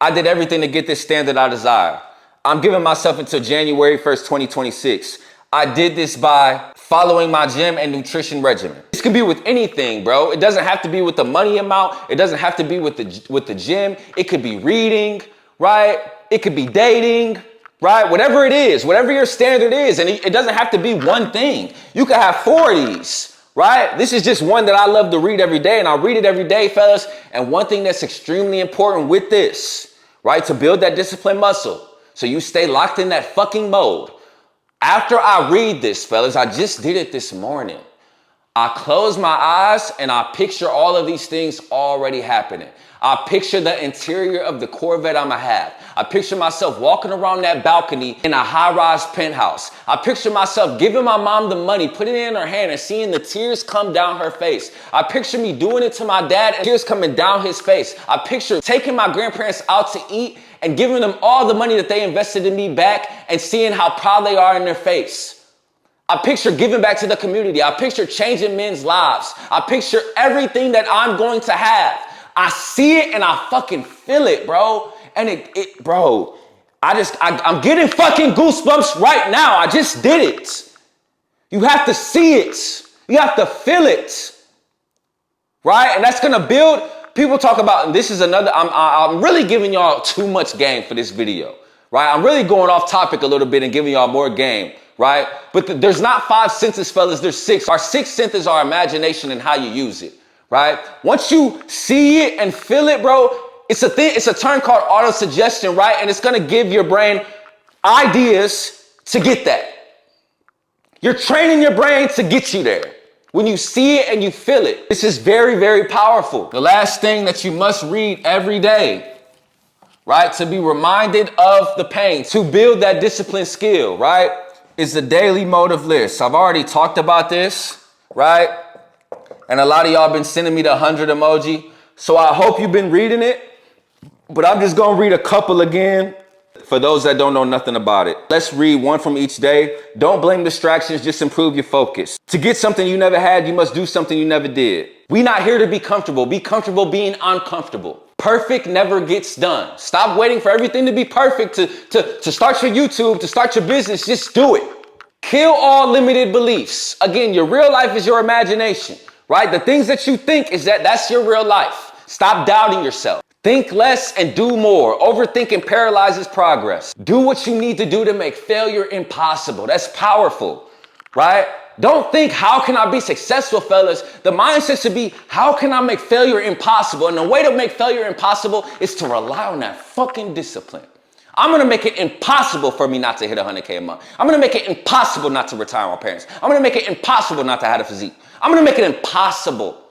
I did everything to get this standard I desire. I'm giving myself until January 1st, 2026. I did this by following my gym and nutrition regimen. This can be with anything, bro. It doesn't have to be with the money amount. It doesn't have to be with the gym. It could be reading, right? It could be dating, right? Whatever it is, whatever your standard is. And it doesn't have to be one thing. You could have 4 of these, right? This is just one that I love to read every day, and I read it every day, fellas. And one thing that's extremely important with this, right? To build that discipline muscle, so you stay locked in that fucking mode. After I read this, fellas, I just did it this morning. I close my eyes and I picture all of these things already happening. I picture the interior of the Corvette I'ma have. I picture myself walking around that balcony in a high-rise penthouse. I picture myself giving my mom the money, putting it in her hand and seeing the tears come down her face. I picture me doing it to my dad and tears coming down his face. I picture taking my grandparents out to eat and giving them all the money that they invested in me back and seeing how proud they are in their face. I picture giving back to the community. I picture changing men's lives. I picture everything that I'm going to have. I see it and I fucking feel it, bro. And bro, I'm getting fucking goosebumps right now. I just did it. You have to see it. You have to feel it, right? And that's gonna build. People talk about, and this is another, I'm really giving y'all too much game for this video, right? I'm really going off topic a little bit and giving y'all more game, right? But there's not 5 senses, fellas, there's 6. Our 6th sense is our imagination and how you use it, right? Once you see it and feel it, bro, it's a term called auto-suggestion, right? And it's gonna give your brain ideas to get that. You're training your brain to get you there. When you see it and you feel it, this is very, very powerful. The last thing that you must read every day, right, to be reminded of the pain, to build that discipline skill, right, is the daily motive list. I've already talked about this, right? And a lot of y'all been sending me the 100 emoji. So I hope you've been reading it, but I'm just gonna read a couple again for those that don't know nothing about it. Let's read one from each day. Don't blame distractions, just improve your focus. To get something you never had, you must do something you never did. We're not here to be comfortable. Be comfortable being uncomfortable. Perfect never gets done. Stop waiting for everything to be perfect to start your YouTube, to start your business. Just do it. Kill all limited beliefs. Again, your real life is your imagination, right? The things that you think that's your real life. Stop doubting yourself. Think less and do more. Overthinking paralyzes progress. Do what you need to do to make failure impossible. That's powerful, right? Don't think, how can I be successful, fellas? The mindset should be, how can I make failure impossible? And the way to make failure impossible is to rely on that fucking discipline. I'm gonna make it impossible for me not to hit 100K a month. I'm gonna make it impossible not to retire my parents. I'm gonna make it impossible not to have a physique. I'm gonna make it impossible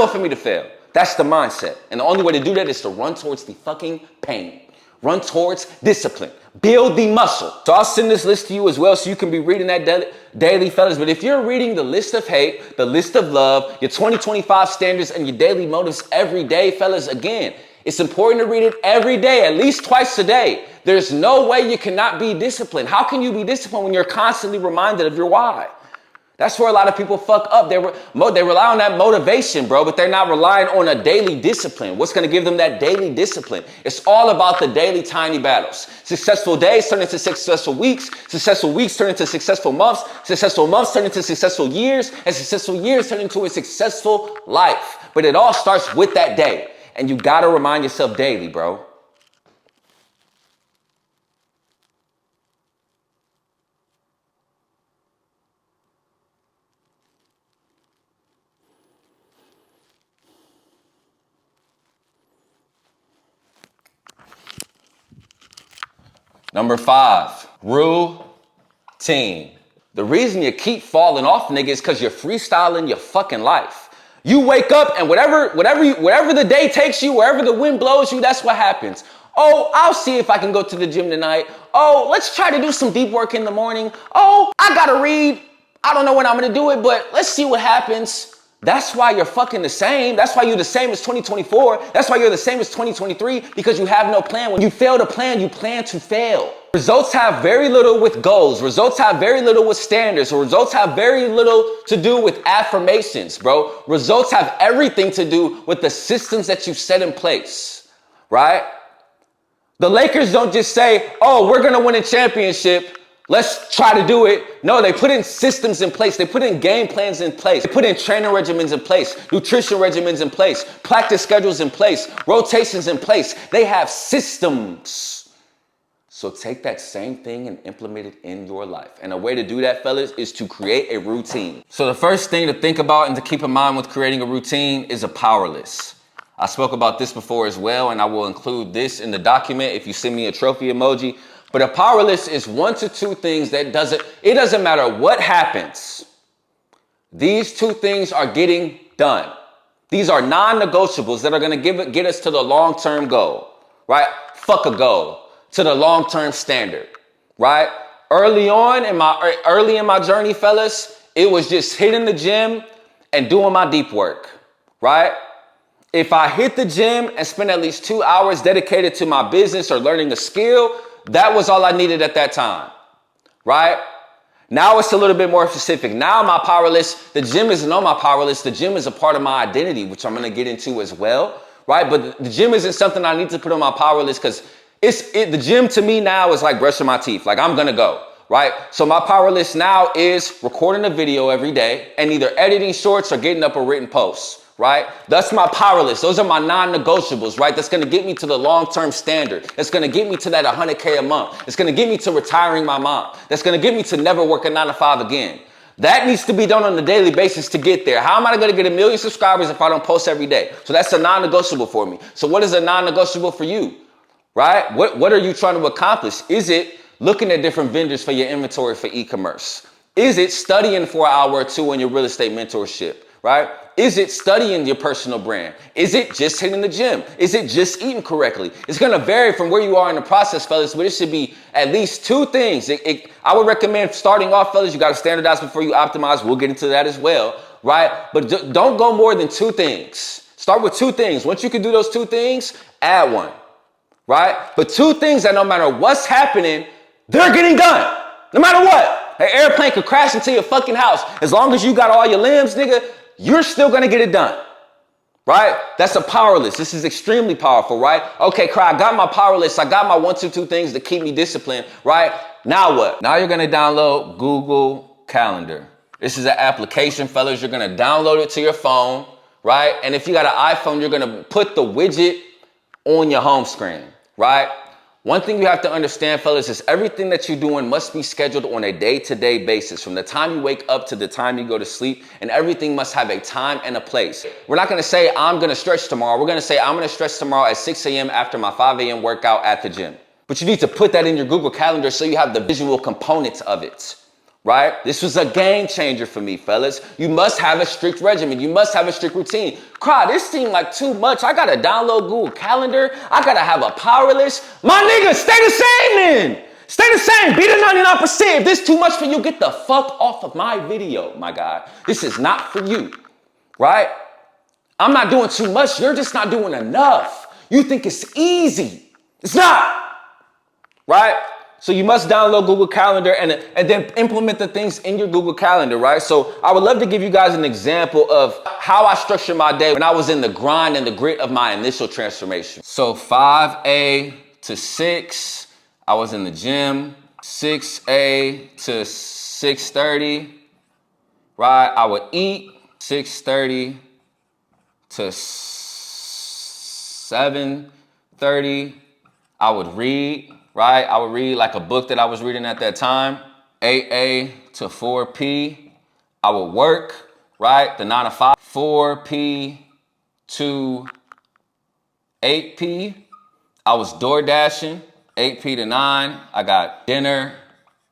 for me to fail. That's the mindset. And the only way to do that is to run towards the fucking pain. Run towards discipline. Build the muscle. So I'll send this list to you as well so you can be reading that daily, fellas. But if you're reading the list of hate, the list of love, your 2025 standards, and your daily motives every day, fellas, again, it's important to read it every day, at least twice a day. There's no way you cannot be disciplined. How can you be disciplined when you're constantly reminded of your why? That's where a lot of people fuck up. They rely on that motivation, bro, but they're not relying on a daily discipline. What's going to give them that daily discipline? It's all about the daily tiny battles. Successful days turn into successful weeks. Successful weeks turn into successful months. Successful months turn into successful years. And successful years turn into a successful life. But it all starts with that day. And you got to remind yourself daily, bro. Number 5, routine. The reason you keep falling off, nigga, is because you're freestyling your fucking life. You wake up and whatever the day takes you, wherever the wind blows you, that's what happens. Oh, I'll see if I can go to the gym tonight. Oh, let's try to do some deep work in the morning. Oh, I gotta read. I don't know when I'm gonna do it, but let's see what happens. That's why you're fucking the same. That's why you're the same as 2024. That's why you're the same as 2023, because you have no plan. When you fail to plan, you plan to fail. Results have very little with goals. Results have very little with standards. Results have very little to do with affirmations, bro. Results have everything to do with the systems that you set in place, right? The Lakers don't just say, oh, we're gonna win a championship, let's try to do it. No, they put in systems in place. They put in game plans in place. They put in training regimens in place, nutrition regimens in place, practice schedules in place, rotations in place. They have systems. So take that same thing and implement it in your life. And a way to do that, fellas, is to create a routine. So the first thing to think about and to keep in mind with creating a routine is a power list. I spoke about this before as well, and I will include this in the document if you send me a trophy emoji. But a power list is 1 to 2 things that it doesn't matter what happens. These 2 things are getting done. These are non-negotiables that are going to get us to the long-term goal, right? Fuck a goal, to the long-term standard, right? Early in my journey, fellas, it was just hitting the gym and doing my deep work, right? If I hit the gym and spend at least 2 hours dedicated to my business or learning a skill, that was all I needed at that time, right? Now it's a little bit more specific. Now my power list, the gym isn't on my power list. The gym is a part of my identity, which I'm going to get into as well, right? But the gym isn't something I need to put on my power list because the gym to me now is like brushing my teeth. Like I'm going to go, right? So my power list now is recording a video every day and either editing shorts or getting up a written post. Right? That's my power list. Those are my non-negotiables, right? That's going to get me to the long-term standard. That's going to get me to that 100K a month. It's going to get me to retiring my mom. That's going to get me to never work a 9 to 5 again. That needs to be done on a daily basis to get there. How am I going to get 1 million subscribers if I don't post every day? So that's a non-negotiable for me. So what is a non-negotiable for you, right? What are you trying to accomplish? Is it looking at different vendors for your inventory for e-commerce? Is it studying for an hour or 2 in your real estate mentorship, right? Is it studying your personal brand? Is it just hitting the gym? Is it just eating correctly? It's going to vary from where you are in the process, fellas, but it should be at least 2 things. I would recommend starting off, fellas, you got to standardize before you optimize. We'll get into that as well, right? But don't go more than 2 things. Start with 2 things. Once you can do those 2 things, add 1, right? But 2 things that no matter what's happening, they're getting done. No matter what. An airplane could crash into your fucking house. As long as you got all your limbs, nigga, you're still going to get it done, right? That's a power list. This is extremely powerful, right? Okay, I got my power list. I got my 1 to 2 things to keep me disciplined, right? Now what? Now you're going to download Google Calendar. This is an application, fellas. You're going to download it to your phone, right? And if you got an iPhone, you're going to put the widget on your home screen, right? One thing you have to understand, fellas, is everything that you're doing must be scheduled on a day-to-day basis, from the time you wake up to the time you go to sleep, and everything must have a time and a place. We're not going to say, I'm going to stretch tomorrow. We're going to say, I'm going to stretch tomorrow at 6 a.m. after my 5 a.m. workout at the gym. But you need to put that in your Google Calendar so you have the visual components of it, right? This was a game changer for me, fellas. You must have a strict regimen. You must have a strict routine. This seemed like too much. I got to download Google Calendar. I got to have a power list. My nigga, stay the same then. Stay the same. Be the 99%. If this is too much for you, get the fuck off of my video, my guy. This is not for you, right? I'm not doing too much. You're just not doing enough. You think it's easy. It's not, right? So you must download Google Calendar and then implement the things in your Google Calendar, right? So I would love to give you guys an example of how I structure my day when I was in the grind and the grit of my initial transformation. So 5 to 6, I was in the gym. 6 to 6:30, right? I would eat. 6:30 to 7:30, I would read. Right? I would read like a book that I was reading at that time. 8 to 4 p, I would work, right? The 9 to 5. 4 p to 8 p, I was door dashing, 8 p to 9, I got dinner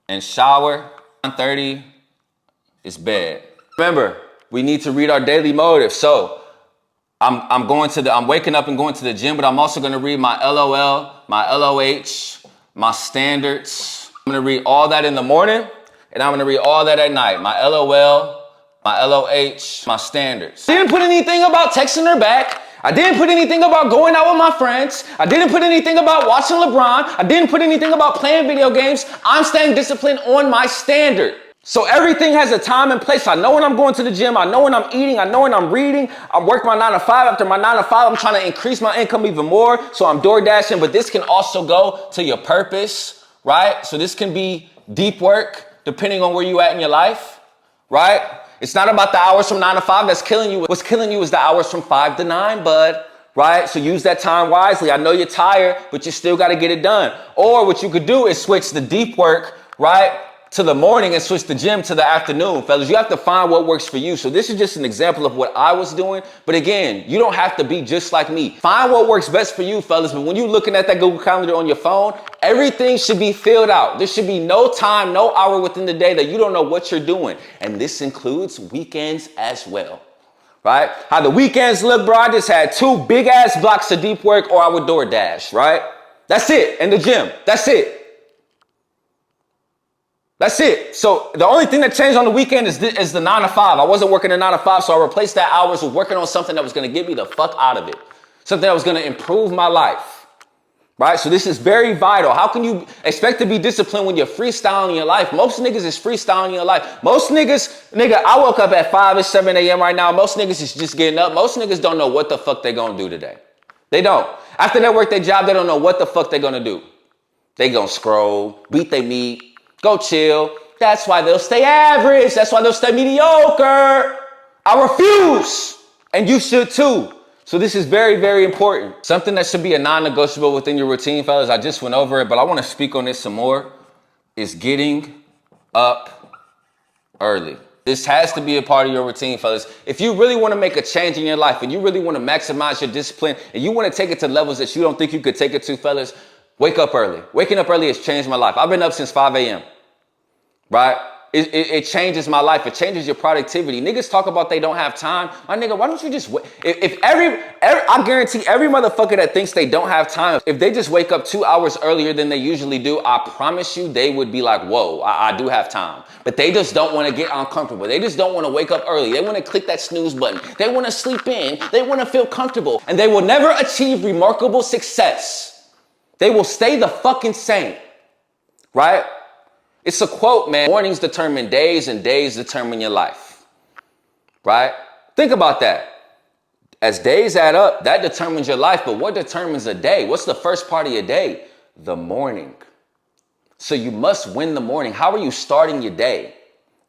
and shower. 9:30 is bed. Remember, we need to read our daily motive. So I'm waking up and going to the gym, but I'm also gonna read my LOL, my LOH, my standards. I'm gonna read all that in the morning, and I'm gonna read all that at night. My LOL, my LOH, my standards. I didn't put anything about texting her back. I didn't put anything about going out with my friends. I didn't put anything about watching LeBron. I didn't put anything about playing video games. I'm staying disciplined on my standard. So everything has a time and place. I know when I'm going to the gym. I know when I'm eating. I know when I'm reading. I'm working my 9 to 5. After my 9 to 5, I'm trying to increase my income even more. So I'm door dashing, but this can also go to your purpose, right? So this can be deep work depending on where you at in your life, right? It's not about the hours from 9 to 5 that's killing you. What's killing you is the hours from 5 to 9, bud, right? So use that time wisely. I know you're tired, but you still got to get it done. Or what you could do is switch the deep work, right, to the morning and switch the gym to the afternoon, fellas. You have to find what works for you. So this is just an example of what I was doing. But again, you don't have to be just like me. Find what works best for you, fellas. But when you're looking at that Google Calendar on your phone, everything should be filled out. There should be no time, no hour within the day that you don't know what you're doing. And this includes weekends as well, right? How the weekends look, bro, I just had 2 big ass blocks of deep work, or I would DoorDash, right? That's it. In the gym. That's it. That's it. So the only thing that changed on the weekend is the 9 to 5. I wasn't working a 9 to 5, so I replaced that hours with working on something that was going to get me the fuck out of it. Something that was going to improve my life, right? So this is very vital. How can you expect to be disciplined when you're freestyling your life? Most niggas is freestyling your life. Most niggas, I woke up at 5 or 7 a.m. right now. Most niggas is just getting up. Most niggas don't know what the fuck they gonna do today. They don't. After they work their job, they don't know what the fuck they gonna do. They gonna scroll, beat their meat, go chill. That's why they'll stay average. That's why they'll stay mediocre. I refuse. And you should too. So this is very, very important. Something that should be a non-negotiable within your routine, fellas. I just went over it, but I want to speak on this some more. Is getting up early. This has to be a part of your routine, fellas. If you really want to make a change in your life and you really want to maximize your discipline and you want to take it to levels that you don't think you could take it to, fellas, wake up early. Waking up early has changed my life. I've been up since 5 a.m. Right? It changes my life. It changes your productivity. Niggas talk about they don't have time. My nigga, why don't you just wait? I guarantee every motherfucker that thinks they don't have time, if they just wake up 2 hours earlier than they usually do, I promise you they would be like, whoa, I do have time. But they just don't want to get uncomfortable. They just don't want to wake up early. They want to click that snooze button. They want to sleep in. They want to feel comfortable. And they will never achieve remarkable success. They will stay the fucking same. Right? It's a quote, man. Mornings determine days and days determine your life, right? Think about that. As days add up, that determines your life. But what determines a day? What's the first part of your day? The morning. So you must win the morning. How are you starting your day,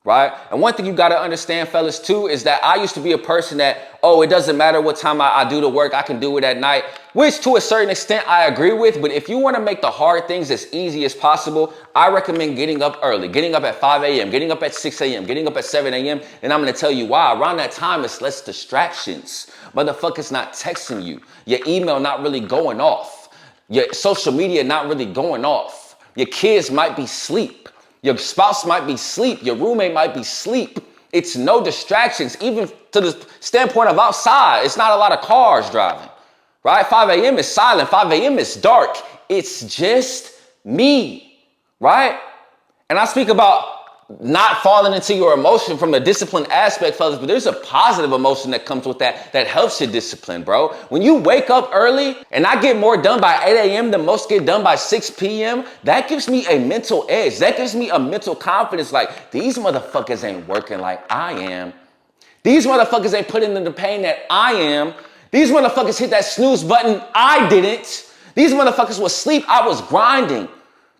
right? And one thing you got to understand, fellas, too, is that I used to be a person that, it doesn't matter what time I do the work. I can do it at night, which to a certain extent I agree with. But if you want to make the hard things as easy as possible, I recommend getting up early, getting up at 5 a.m., getting up at 6 a.m., getting up at 7 a.m. And I'm going to tell you why. Around that time, it's less distractions. Motherfuckers not texting you. Your email not really going off. Your social media not really going off. Your kids might be asleep. Your spouse might be asleep. Your roommate might be asleep. It's no distractions, even to the standpoint of outside. It's not a lot of cars driving, right? 5 a.m. is silent. 5 a.m. is dark. It's just me, right? And I speak about not falling into your emotion from a discipline aspect, fellas, but there's a positive emotion that comes with that helps your discipline, bro. When you wake up early and I get more done by 8 a.m. than most get done by 6 p.m., that gives me a mental edge. That gives me a mental confidence like, these motherfuckers ain't working like I am. These motherfuckers ain't putting in the pain that I am. These motherfuckers hit that snooze button. I didn't. These motherfuckers was asleep. I was grinding.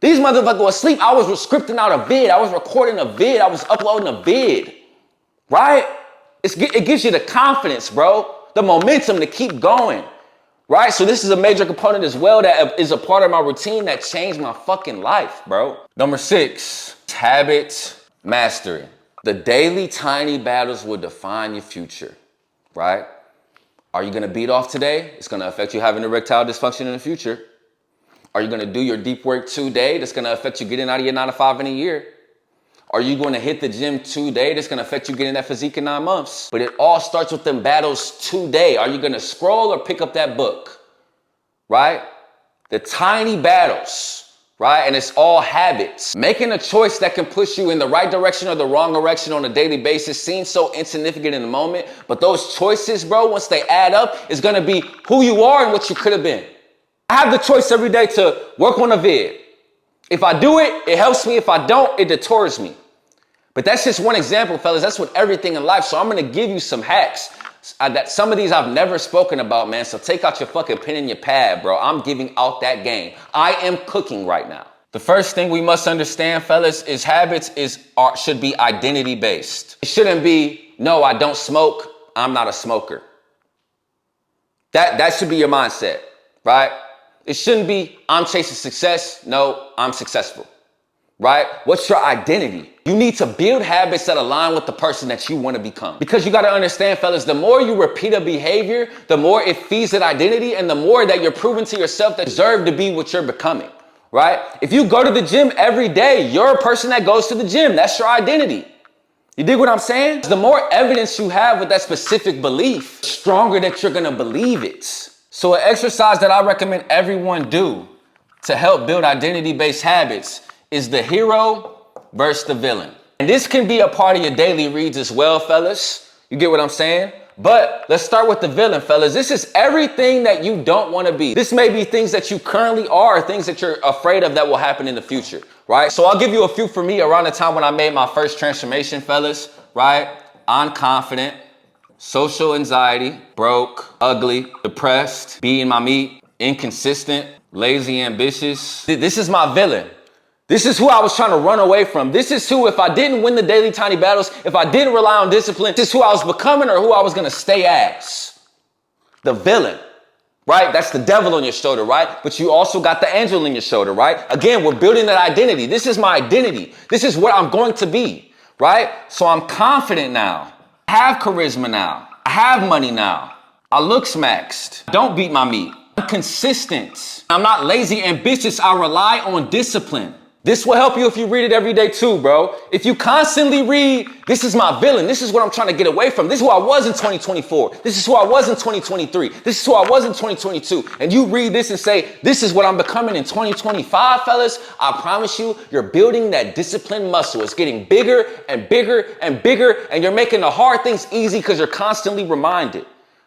These motherfuckers were asleep. I was scripting out a vid. I was recording a vid. I was uploading a vid. Right? It gives you the confidence, bro. The momentum to keep going. Right? So this is a major component as well that is a part of my routine that changed my fucking life, bro. Number 6, habit mastery. The daily tiny battles will define your future. Right? Are you going to beat off today? It's going to affect you having erectile dysfunction in the future. Are you gonna do your deep work today that's gonna affect you getting out of your 9 to 5 in a year? Are you gonna hit the gym today that's gonna affect you getting that physique in 9 months? But it all starts with them battles today. Are you gonna scroll or pick up that book? Right? The tiny battles, right? And it's all habits. Making a choice that can push you in the right direction or the wrong direction on a daily basis seems so insignificant in the moment, but those choices, bro, once they add up, is gonna be who you are and what you could have been. I have the choice every day to work on a vid. If I do it, it helps me. If I don't, it deters me. But that's just one example, fellas. That's with everything in life. So I'm gonna give you some hacks. That some of these I've never spoken about, man. So take out your fucking pen and your pad, bro. I'm giving out that game. I am cooking right now. The first thing we must understand, fellas, is habits should be identity based. It shouldn't be, no, I don't smoke, I'm not a smoker. That should be your mindset, right? It shouldn't be, I'm chasing success, no, I'm successful, right? What's your identity? You need to build habits that align with the person that you want to become. Because you got to understand, fellas, the more you repeat a behavior, the more it feeds that identity and the more that you're proving to yourself that you deserve to be what you're becoming, right? If you go to the gym every day, you're a person that goes to the gym. That's your identity. You dig what I'm saying? The more evidence you have with that specific belief, the stronger that you're going to believe it. So an exercise that I recommend everyone do to help build identity-based habits is the hero versus the villain. And this can be a part of your daily reads as well, fellas. You get what I'm saying? But let's start with the villain, fellas. This is everything that you don't want to be. This may be things that you currently are, or things that you're afraid of that will happen in the future, right? So I'll give you a few for me around the time when I made my first transformation, fellas, right? Unconfident, social anxiety, broke, ugly, depressed, beating my meat, inconsistent, lazy, ambitious. This is my villain. This is who I was trying to run away from. This is who, if I didn't win the daily tiny battles, if I didn't rely on discipline, this is who I was becoming or who I was going to stay as. The villain, right? That's the devil on your shoulder, right? But you also got the angel on your shoulder, right? Again, we're building that identity. This is my identity. This is what I'm going to be, right? So I'm confident now. I have charisma now. I have money now. I look maxed. Don't beat my meat. I'm consistent. I'm not lazy, ambitious. I rely on discipline. This will help you if you read it every day too, bro. If you constantly read, this is my villain. This is what I'm trying to get away from. This is who I was in 2024. This is who I was in 2023. This is who I was in 2022. And you read this and say, this is what I'm becoming in 2025, fellas. I promise you, you're building that discipline muscle. It's getting bigger and bigger and bigger. And you're making the hard things easy because you're constantly reminded.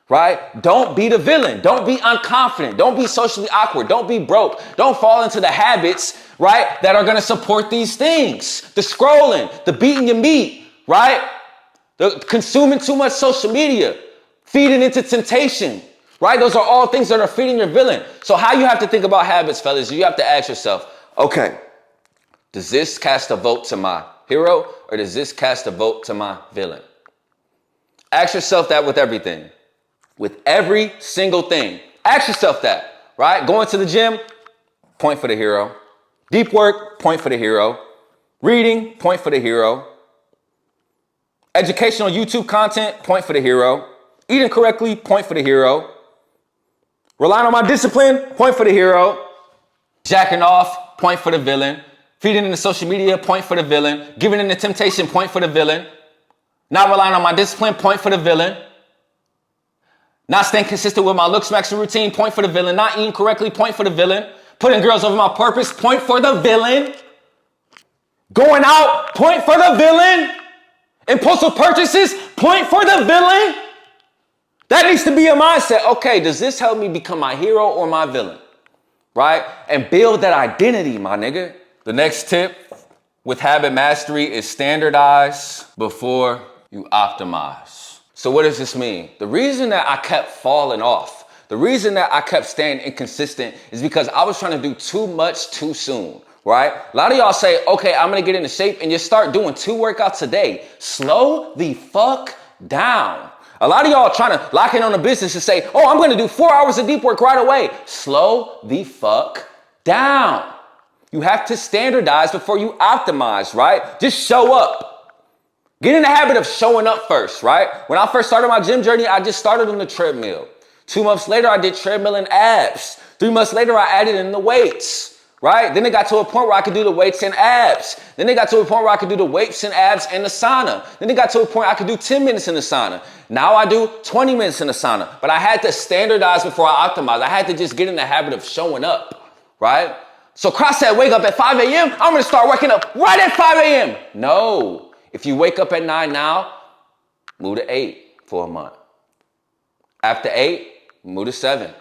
Right? Don't be the villain. Don't be unconfident. Don't be socially awkward. Don't be broke. Don't fall into the habits, right, that are going to support these things. The scrolling, the beating your meat, right? The consuming too much social media, feeding into temptation, right? Those are all things that are feeding your villain. So how you have to think about habits, fellas, you have to ask yourself, okay, does this cast a vote to my hero or does this cast a vote to my villain? Ask yourself that with everything. With every single thing. Ask yourself that, right? Going to the gym, point for the hero. Deep work, point for the hero. Reading, point for the hero. Educational YouTube content, point for the hero. Eating correctly, point for the hero. Relying on my discipline, point for the hero. Jacking off, point for the villain. Feeding into social media, point for the villain. Giving into temptation, point for the villain. Not relying on my discipline, point for the villain. Not staying consistent with my looks maxing routine, point for the villain. Not eating correctly, point for the villain. Putting girls over my purpose, point for the villain. Going out, point for the villain. Impulsive purchases, point for the villain. That needs to be a mindset. Okay, does this help me become my hero or my villain? Right? And build that identity, my nigga. The next tip with habit mastery is standardize before you optimize. So what does this mean? The reason that I kept falling off, the reason that I kept staying inconsistent is because I was trying to do too much too soon, right? A lot of y'all say, okay, I'm gonna get into shape and you start doing 2 workouts a day. Slow the fuck down. A lot of y'all trying to lock in on a business and say, oh, I'm gonna do 4 hours of deep work right away. Slow the fuck down. You have to standardize before you optimize, right? Just show up. Get in the habit of showing up first, right? When I first started my gym journey, I just started on the treadmill. 2 months later, I did treadmill and abs. 3 months later, I added in the weights, right? Then it got to a point where I could do the weights and abs. Then it got to a point where I could do the weights and abs and the sauna. Then it got to a point I could do 10 minutes in the sauna. Now I do 20 minutes in the sauna. But I had to standardize before I optimize. I had to just get in the habit of showing up, right? So Cross said, wake up at 5 a.m. I'm going to start waking up right at 5 a.m. No. If you wake up at 9 now, move to 8 for a month. After 8, move to 7.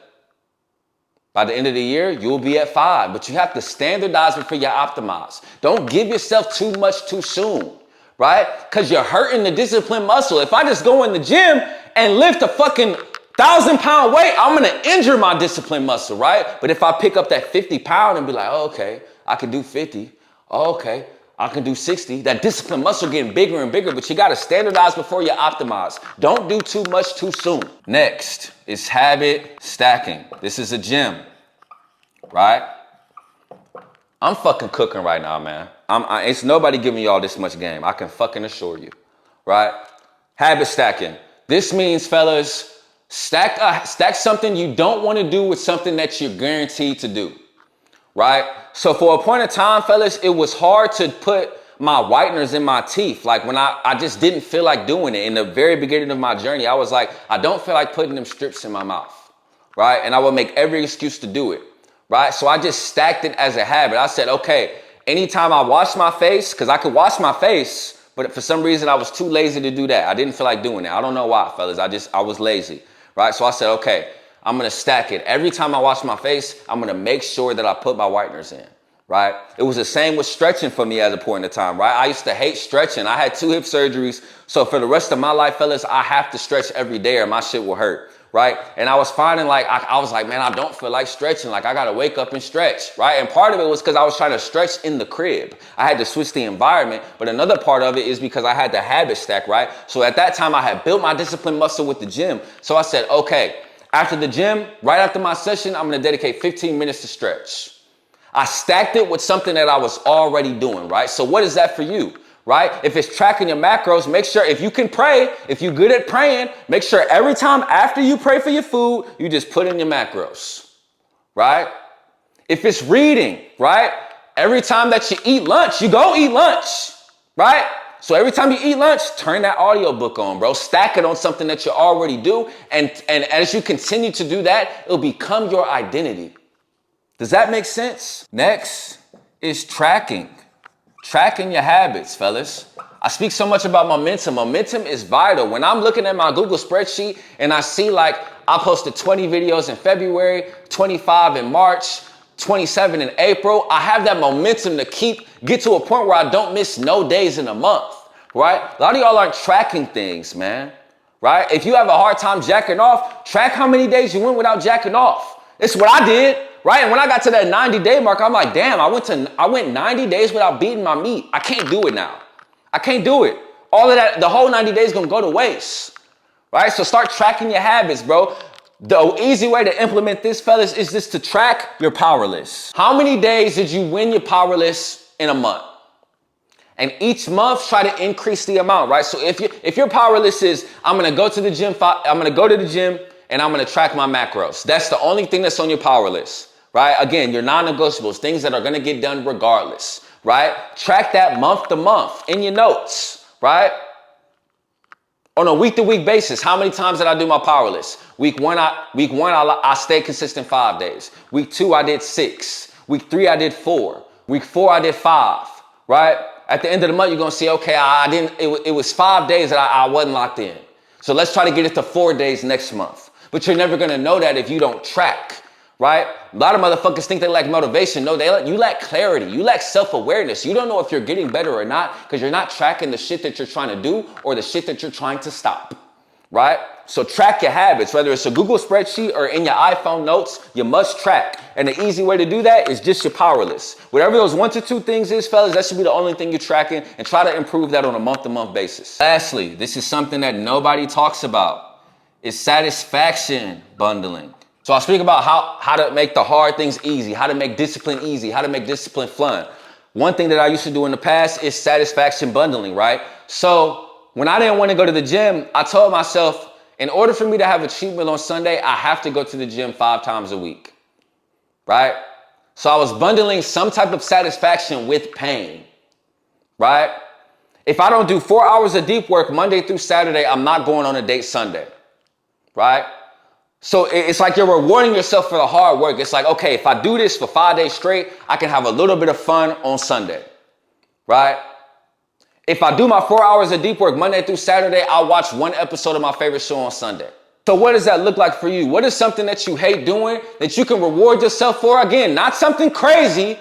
By the end of the year, you'll be at 5. But you have to standardize before you optimize. Don't give yourself too much too soon, right? Because you're hurting the discipline muscle. If I just go in the gym and lift a fucking 1,000-pound weight, I'm going to injure my discipline muscle, right? But if I pick up that 50-pound and be like, oh, okay, I can do 50. Oh, okay, I can do 60. That discipline muscle getting bigger and bigger, but you got to standardize before you optimize. Don't do too much too soon. Next is habit stacking. This is a gym, right? I'm fucking cooking right now, man. It's nobody giving y'all this much game. I can fucking assure you, right? Habit stacking. This means, fellas, stack something you don't want to do with something that you're guaranteed to do, right? So for a point of time, fellas, it was hard to put my whiteners in my teeth. Like when I just didn't feel like doing it. In the very beginning of my journey, I was like, I don't feel like putting them strips in my mouth, right? And I would make every excuse to do it, right? So I just stacked it as a habit. I said, okay, anytime I wash my face, because I could wash my face, but for some reason I was too lazy to do that. I didn't feel like doing it. I don't know why, fellas. I was lazy. Right? So I said, okay, I'm going to stack it. Every time I wash my face, I'm going to make sure that I put my whiteners in, right? It was the same with stretching for me at a point in time, right? I used to hate stretching. I had 2 hip surgeries. So for the rest of my life, fellas, I have to stretch every day or my shit will hurt, right? And I was finding like, I was like, man, I don't feel like stretching. Like I got to wake up and stretch, right? And part of it was because I was trying to stretch in the crib. I had to switch the environment. But another part of it is because I had the habit stack, right? So at that time I had built my discipline muscle with the gym. So I said, okay, after the gym, right after my session, I'm going to dedicate 15 minutes to stretch. I stacked it with something that I was already doing, right? So what is that for you? Right? If it's tracking your macros, make sure if you can pray, if you're good at praying, make sure every time after you pray for your food, you just put in your macros, right? If it's reading, right? Every time that you eat lunch, you go eat lunch, right? So every time you eat lunch, turn that audiobook on, bro. Stack it on something that you already do. And as you continue to do that, it'll become your identity. Does that make sense? Next is tracking. Tracking your habits, fellas. I speak so much about momentum. Momentum is vital. When I'm looking at my Google spreadsheet and I see like I posted 20 videos in February, 25 in March, 27 in April, I have that momentum to get to a point where I don't miss no days in a month, right? A lot of y'all aren't tracking things, man, right? If you have a hard time jacking off, track how many days you went without jacking off. It's what I did. Right? And when I got to that 90-day mark, I'm like, damn, I went 90 days without beating my meat. I can't do it now. I can't do it. All of that, the whole 90 days gonna go to waste. Right? So start tracking your habits, bro. The easy way to implement this, fellas, is just to track your power list. How many days did you win your power list in a month? And each month, try to increase the amount, right? So if your power list is, I'm gonna go to the gym and I'm gonna track my macros. That's the only thing that's on your power list. Right? Again, your non-negotiables, things that are going to get done regardless, right? Track that month to month in your notes, right? On a week-to-week basis, how many times did I do my power list? Week one, I stayed consistent 5 days. Week 2, I did 6. Week 3, I did 4. Week 4, I did 5, right? At the end of the month, you're going to see, okay, it was 5 days that I wasn't locked in. So let's try to get it to 4 days next month. But you're never going to know that if you don't track. Right? A lot of motherfuckers think they lack motivation. No, you lack clarity. You lack self-awareness. You don't know if you're getting better or not because you're not tracking the shit that you're trying to do or the shit that you're trying to stop. Right? So track your habits, whether it's a Google spreadsheet or in your iPhone notes, you must track. And the easy way to do that is just your power list. Whatever those 1 to 2 things is, fellas, that should be the only thing you're tracking, and try to improve that on a month-to-month basis. Lastly, this is something that nobody talks about, is satisfaction bundling. So I speak about how to make the hard things easy, how to make discipline easy, how to make discipline fun. One thing that I used to do in the past is satisfaction bundling, right? So when I didn't want to go to the gym, I told myself, in order for me to have a cheat meal on Sunday, I have to go to the gym 5 times a week. right? So I was bundling some type of satisfaction with pain, right? If I don't do 4 hours of deep work Monday through Saturday, I'm not going on a date Sunday, right? So it's like you're rewarding yourself for the hard work. It's like, okay, if I do this for 5 days straight, I can have a little bit of fun on Sunday, right? If I do my 4 hours of deep work Monday through Saturday, I'll watch one episode of my favorite show on Sunday. So what does that look like for you? What is something that you hate doing that you can reward yourself for? Again, not something crazy,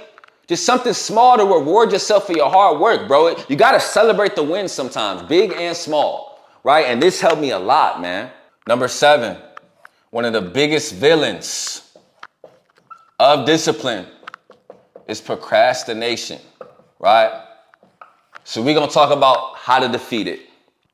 just something small to reward yourself for your hard work, bro. You got to celebrate the wins sometimes, big and small, right? And this helped me a lot, man. Number 7, one of the biggest villains of discipline is procrastination, right? So we're going to talk about how to defeat it.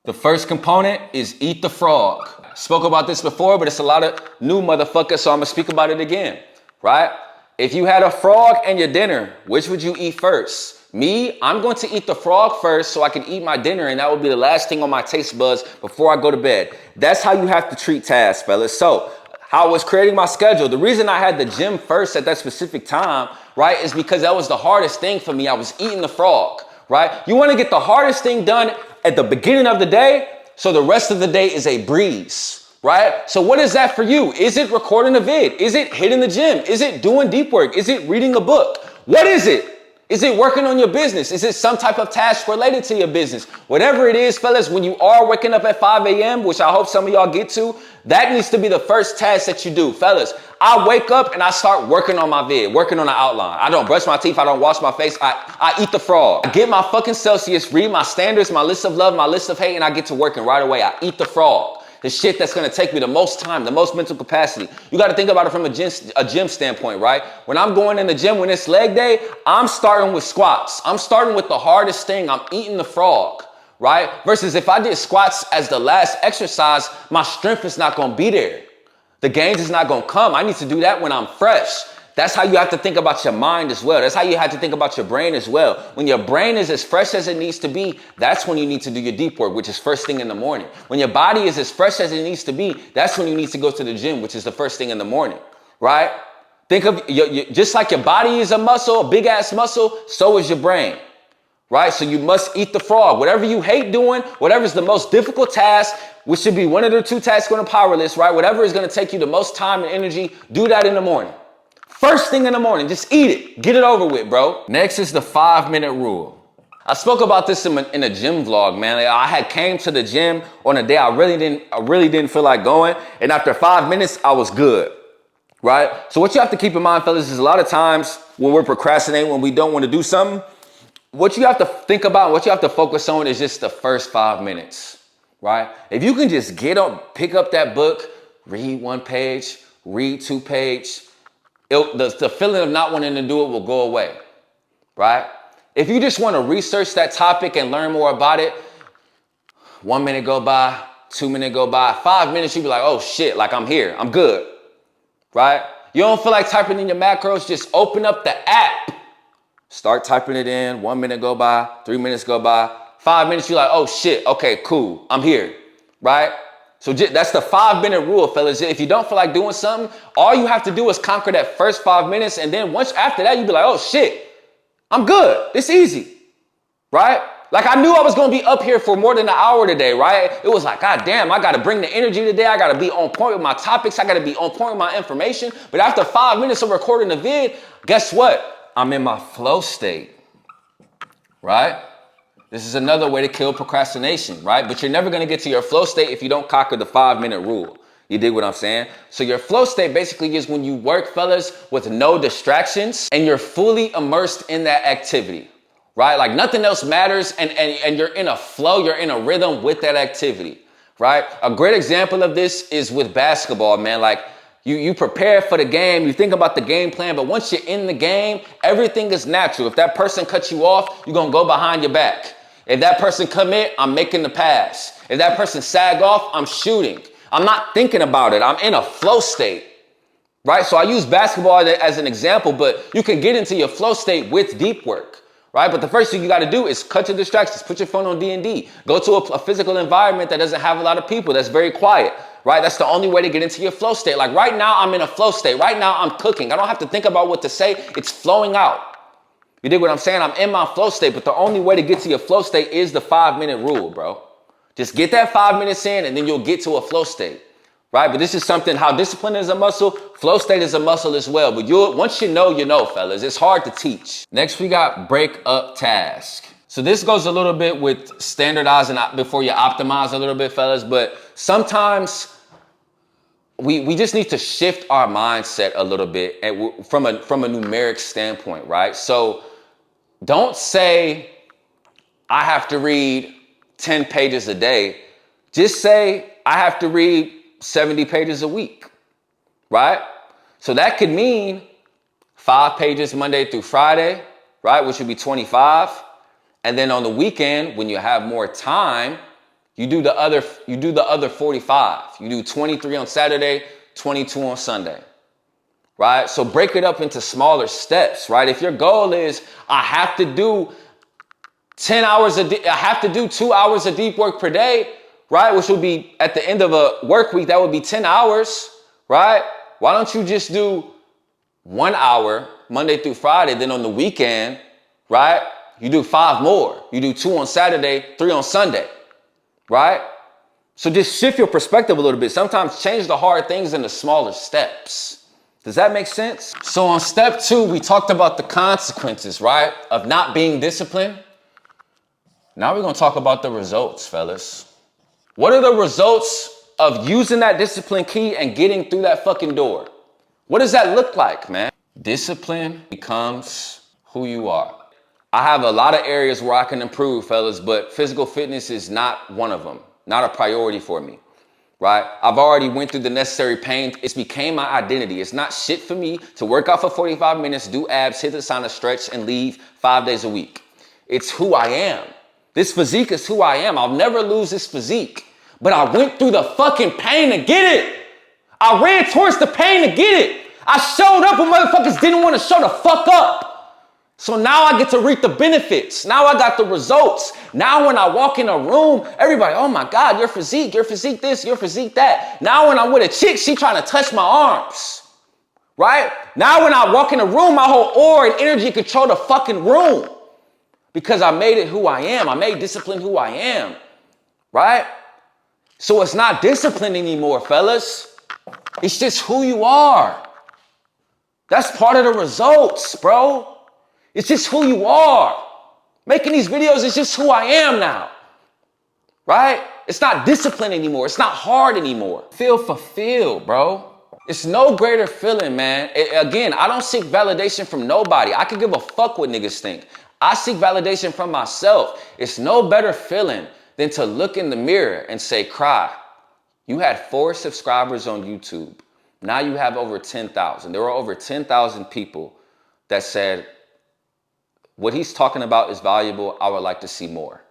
The first component is eat the frog. Spoke about this before, but it's a lot of new motherfuckers, so I'm going to speak about it again, right? If you had a frog and your dinner, which would you eat first? Me, I'm going to eat the frog first so I can eat my dinner, and that would be the last thing on my taste buds before I go to bed. That's how you have to treat tasks, fellas. So how I was creating my schedule, the reason I had the gym first at that specific time, right, is because that was the hardest thing for me. I was eating the frog, right? You want to get the hardest thing done at the beginning of the day, so the rest of the day is a breeze, right? So what is that for you? Is it recording a vid? Is it hitting the gym? Is it doing deep work? Is it reading a book? What is it? Is it working on your business? Is it some type of task related to your business? Whatever it is, fellas, when you are waking up at 5 a.m., which I hope some of y'all get to, that needs to be the first task that you do. Fellas, I wake up and I start working on my vid, working on the outline. I don't brush my teeth. I don't wash my face. I eat the frog. I get my fucking Celsius, read my standards, my list of love, my list of hate, and I get to working right away. I eat the frog. The shit that's going to take me the most time, the most mental capacity. You got to think about it from a gym standpoint, right? When I'm going in the gym, when it's leg day, I'm starting with squats. I'm starting with the hardest thing. I'm eating the frog, right? Versus if I did squats as the last exercise, my strength is not going to be there. The gains is not going to come. I need to do that when I'm fresh. That's how you have to think about your mind as well. That's how you have to think about your brain as well. When your brain is as fresh as it needs to be, that's when you need to do your deep work, which is first thing in the morning. When your body is as fresh as it needs to be, that's when you need to go to the gym, which is the first thing in the morning, right? Think of just like your body is a muscle, a big ass muscle, so is your brain, right? So you must eat the frog. Whatever you hate doing, whatever is the most difficult task, which should be one of the 2 tasks on the power list, right? Whatever is going to take you the most time and energy, do that in the morning. First thing in the morning, just eat it. Get it over with, bro. Next is the 5-minute rule. I spoke about this in a gym vlog, man. I had came to the gym on a day I really didn't feel like going. And after 5 minutes, I was good, right? So what you have to keep in mind, fellas, is a lot of times when we're procrastinating, when we don't want to do something, what you have to think about, what you have to focus on is just the first 5 minutes, right? If you can just pick up that book, read 1 page, read 2 pages, the feeling of not wanting to do it will go away, right? If you just want to research that topic and learn more about it, 1 minute go by, 2 minutes go by, 5 minutes, you be like, oh shit, like I'm here, I'm good, right? You don't feel like typing in your macros, just open up the app, start typing it in, 1 minute go by, 3 minutes go by, 5 minutes, you're like, oh shit, okay, cool, I'm here, right? So that's the 5-minute rule, fellas. If you don't feel like doing something, all you have to do is conquer that first 5 minutes. And then once after that, you be like, oh shit, I'm good. It's easy, right? Like I knew I was going to be up here for more than an hour today, right? It was like, God damn, I got to bring the energy today. I got to be on point with my topics. I got to be on point with my information. But after 5 minutes of recording the vid, guess what? I'm in my flow state, right? This is another way to kill procrastination, right? But you're never going to get to your flow state if you don't conquer the 5-minute rule. You dig what I'm saying? So your flow state basically is when you work, fellas, with no distractions and you're fully immersed in that activity, right? Like nothing else matters and you're in a flow, you're in a rhythm with that activity, right? A great example of this is with basketball, man. Like you prepare for the game, you think about the game plan, but once you're in the game, everything is natural. If that person cuts you off, you're going to go behind your back. If that person come in, I'm making the pass. If that person sag off, I'm shooting. I'm not thinking about it. I'm in a flow state, right? So I use basketball as an example, but you can get into your flow state with deep work, right? But the first thing you got to do is cut your distractions, put your phone on D&D, go to a physical environment that doesn't have a lot of people, that's very quiet, right? That's the only way to get into your flow state. Like right now, I'm in a flow state. Right now, I'm cooking. I don't have to think about what to say. It's flowing out. You dig what I'm saying? I'm in my flow state, but the only way to get to your flow state is the 5-minute rule, bro. Just get that 5 minutes in and then you'll get to a flow state, right? But this is something, how discipline is a muscle, flow state is a muscle as well. But once you know, fellas. It's hard to teach. Next, we got break up task. So this goes a little bit with standardizing before you optimize a little bit, fellas. But sometimes we just need to shift our mindset a little bit from a numeric standpoint, right? So don't say, I have to read 10 pages a day. Just say, I have to read 70 pages a week, right? So that could mean 5 pages Monday through Friday, right? Which would be 25. And then on the weekend, when you have more time, you do the other 45. You do 23 on Saturday, 22 on Sunday, right? So break it up into smaller steps, right? If your goal is, I have to do 10 hours a day, I have to do 2 hours of deep work per day, right? Which would be at the end of a work week, that would be 10 hours, right? Why don't you just do 1 hour Monday through Friday, then on the weekend, right? You do 5 more. You do 2 on Saturday, 3 on Sunday, right? So just shift your perspective a little bit. Sometimes change the hard things into smaller steps. Does that make sense? So on step 2, we talked about the consequences, right? Of not being disciplined. Now we're going to talk about the results, fellas. What are the results of using that discipline key and getting through that fucking door? What does that look like, man? Discipline becomes who you are. I have a lot of areas where I can improve, fellas, but physical fitness is not one of them. Not a priority for me, right? I've already went through the necessary pain. It's became my identity. It's not shit for me to work out for 45 minutes, do abs, hit the sauna, stretch, and leave 5 days a week. It's who I am. This physique is who I am. I'll never lose this physique. But I went through the fucking pain to get it. I ran towards the pain to get it. I showed up when motherfuckers didn't want to show the fuck up. So now I get to reap the benefits. Now I got the results. Now when I walk in a room, everybody, oh my God, your physique this, your physique that. Now when I'm with a chick, she trying to touch my arms, right? Now when I walk in a room, my whole aura and energy control the fucking room. Because I made it who I am. I made discipline who I am, right? So it's not discipline anymore, fellas. It's just who you are. That's part of the results, bro. It's just who you are. Making these videos is just who I am now, right? It's not discipline anymore. It's not hard anymore. Feel fulfilled, bro. It's no greater feeling, man. Again, I don't seek validation from nobody. I can give a fuck what niggas think. I seek validation from myself. It's no better feeling than to look in the mirror and say, cry. You had 4 subscribers on YouTube. Now you have over 10,000. There were over 10,000 people that said, what he's talking about is valuable. I would like to see more.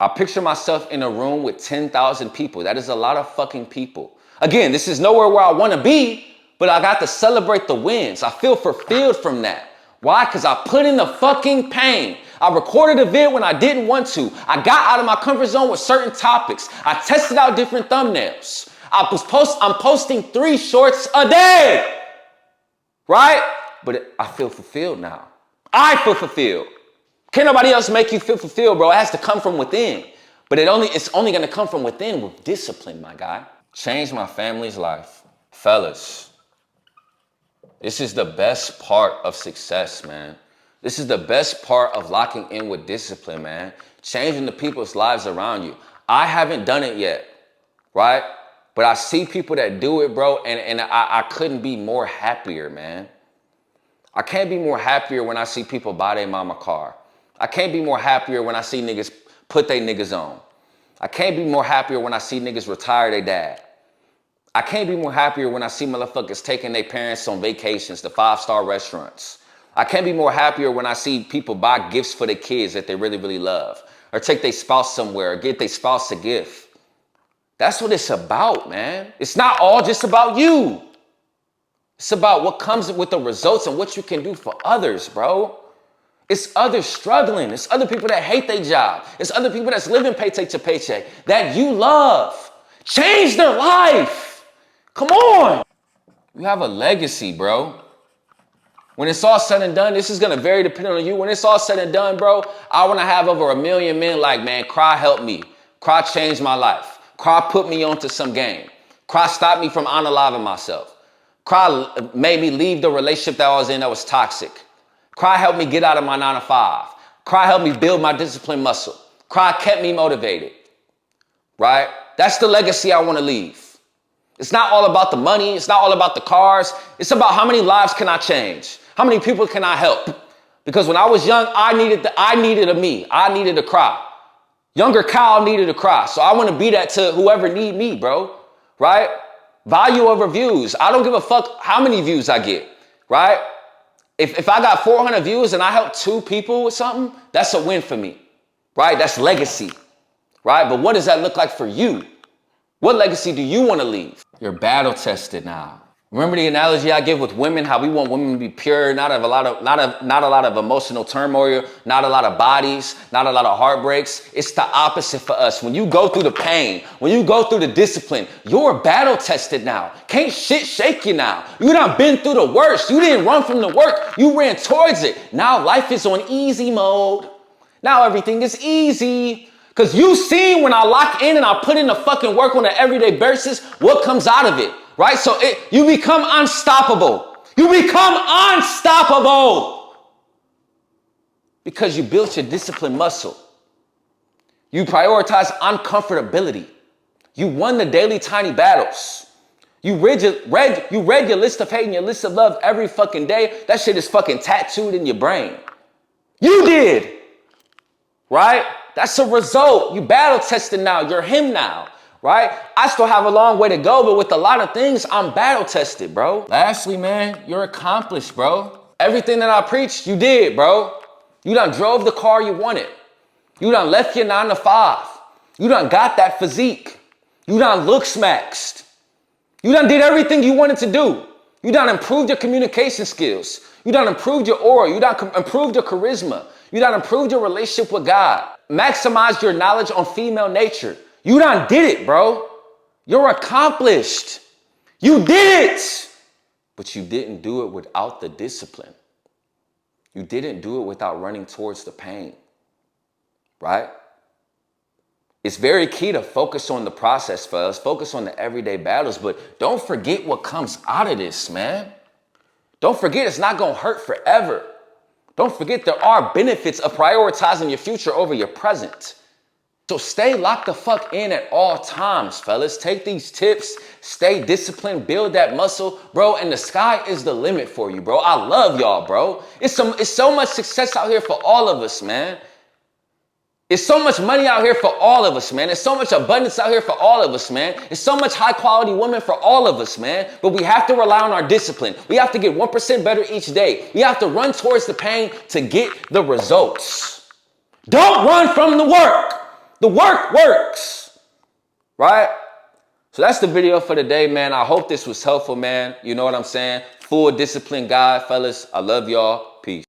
I picture myself in a room with 10,000 people. That is a lot of fucking people. Again, this is nowhere where I want to be, but I got to celebrate the wins. I feel fulfilled from that. Why? Because I put in the fucking pain. I recorded a vid when I didn't want to. I got out of my comfort zone with certain topics. I tested out different thumbnails. I'm posting 3 shorts a day, right? But I feel fulfilled now. I feel fulfilled. Can't nobody else make you feel fulfilled, bro. It has to come from within. But it's only going to come from within with discipline, my guy. Change my family's life. Fellas, this is the best part of success, man. This is the best part of locking in with discipline, man. Changing the people's lives around you. I haven't done it yet, right? But I see people that do it, bro, and I couldn't be more happier, man. I can't be more happier when I see people buy their mama car. I can't be more happier when I see niggas put their niggas on. I can't be more happier when I see niggas retire their dad. I can't be more happier when I see motherfuckers taking their parents on vacations to 5-star restaurants. I can't be more happier when I see people buy gifts for their kids that they really, really love. Or take their spouse somewhere or get their spouse a gift. That's what it's about, man. It's not all just about you. It's about what comes with the results and what you can do for others, bro. It's others struggling. It's other people that hate their job. It's other people that's living paycheck to paycheck that you love. Change their life. Come on. You have a legacy, bro. When it's all said and done, this is going to vary depending on you. When it's all said and done, bro, I want to have over 1 million men like, man, Cry helped me. Cry changed my life. Cry put me onto some game. Cry stopped me from unaliving myself. Cry made me leave the relationship that I was in that was toxic. Cry helped me get out of my 9 to 5. Cry helped me build my discipline muscle. Cry kept me motivated, right? That's the legacy I want to leave. It's not all about the money. It's not all about the cars. It's about how many lives can I change? How many people can I help? Because when I was young, I needed a me. I needed to cry. Younger Kyle needed to cry. So I want to be that to whoever need me, bro, right? Value over views. I don't give a fuck how many views I get, right? If I got 400 views and I help 2 people with something, that's a win for me, right? That's legacy, right? But what does that look like for you? What legacy do you want to leave? You're battle tested now. Remember the analogy I give with women, how we want women to be pure, not a lot of emotional turmoil, not a lot of bodies, not a lot of heartbreaks. It's the opposite for us. When you go through the pain, when you go through the discipline, you're battle tested now. Can't shit shake you now. You done been through the worst. You didn't run from the work. You ran towards it. Now life is on easy mode. Now everything is easy. Because you see when I lock in and I put in the fucking work on an everyday basis, what comes out of it, right? So you become unstoppable. You become unstoppable because you built your discipline muscle. You prioritize uncomfortability. You won the daily tiny battles. You read your list of hate and your list of love every fucking day. That shit is fucking tattooed in your brain. You did, right? That's a result. You battle tested now. You're him now, right? I still have a long way to go, but with a lot of things, I'm battle tested, bro. Lastly, man, you're accomplished, bro. Everything that I preached, you did, bro. You done drove the car you wanted. You done left your 9 to 5. You done got that physique. You done look smaxed. You done did everything you wanted to do. You done improved your communication skills. You done improved your aura. You done improved your charisma. You done improved your relationship with God. Maximize your knowledge on female nature. You done did it, bro. You're accomplished. You did it. But you didn't do it without the discipline. You didn't do it without running towards the pain, right? It's very key to focus on the process for us. Focus on the everyday battles, but don't forget what comes out of this, man. Don't forget it's not going to hurt forever. Don't forget there are benefits of prioritizing your future over your present. So stay locked the fuck in at all times, fellas. Take these tips, stay disciplined, build that muscle, bro, and the sky is the limit for you, bro. I love y'all, bro. It's so much success out here for all of us, man. It's so much money out here for all of us, man. There's so much abundance out here for all of us, man. There's so much high quality women for all of us, man. But we have to rely on our discipline. We have to get 1% better each day. We have to run towards the pain to get the results. Don't run from the work. The work works, right? So that's the video for today, man. I hope this was helpful, man. You know what I'm saying? Full discipline guide, fellas. I love y'all. Peace.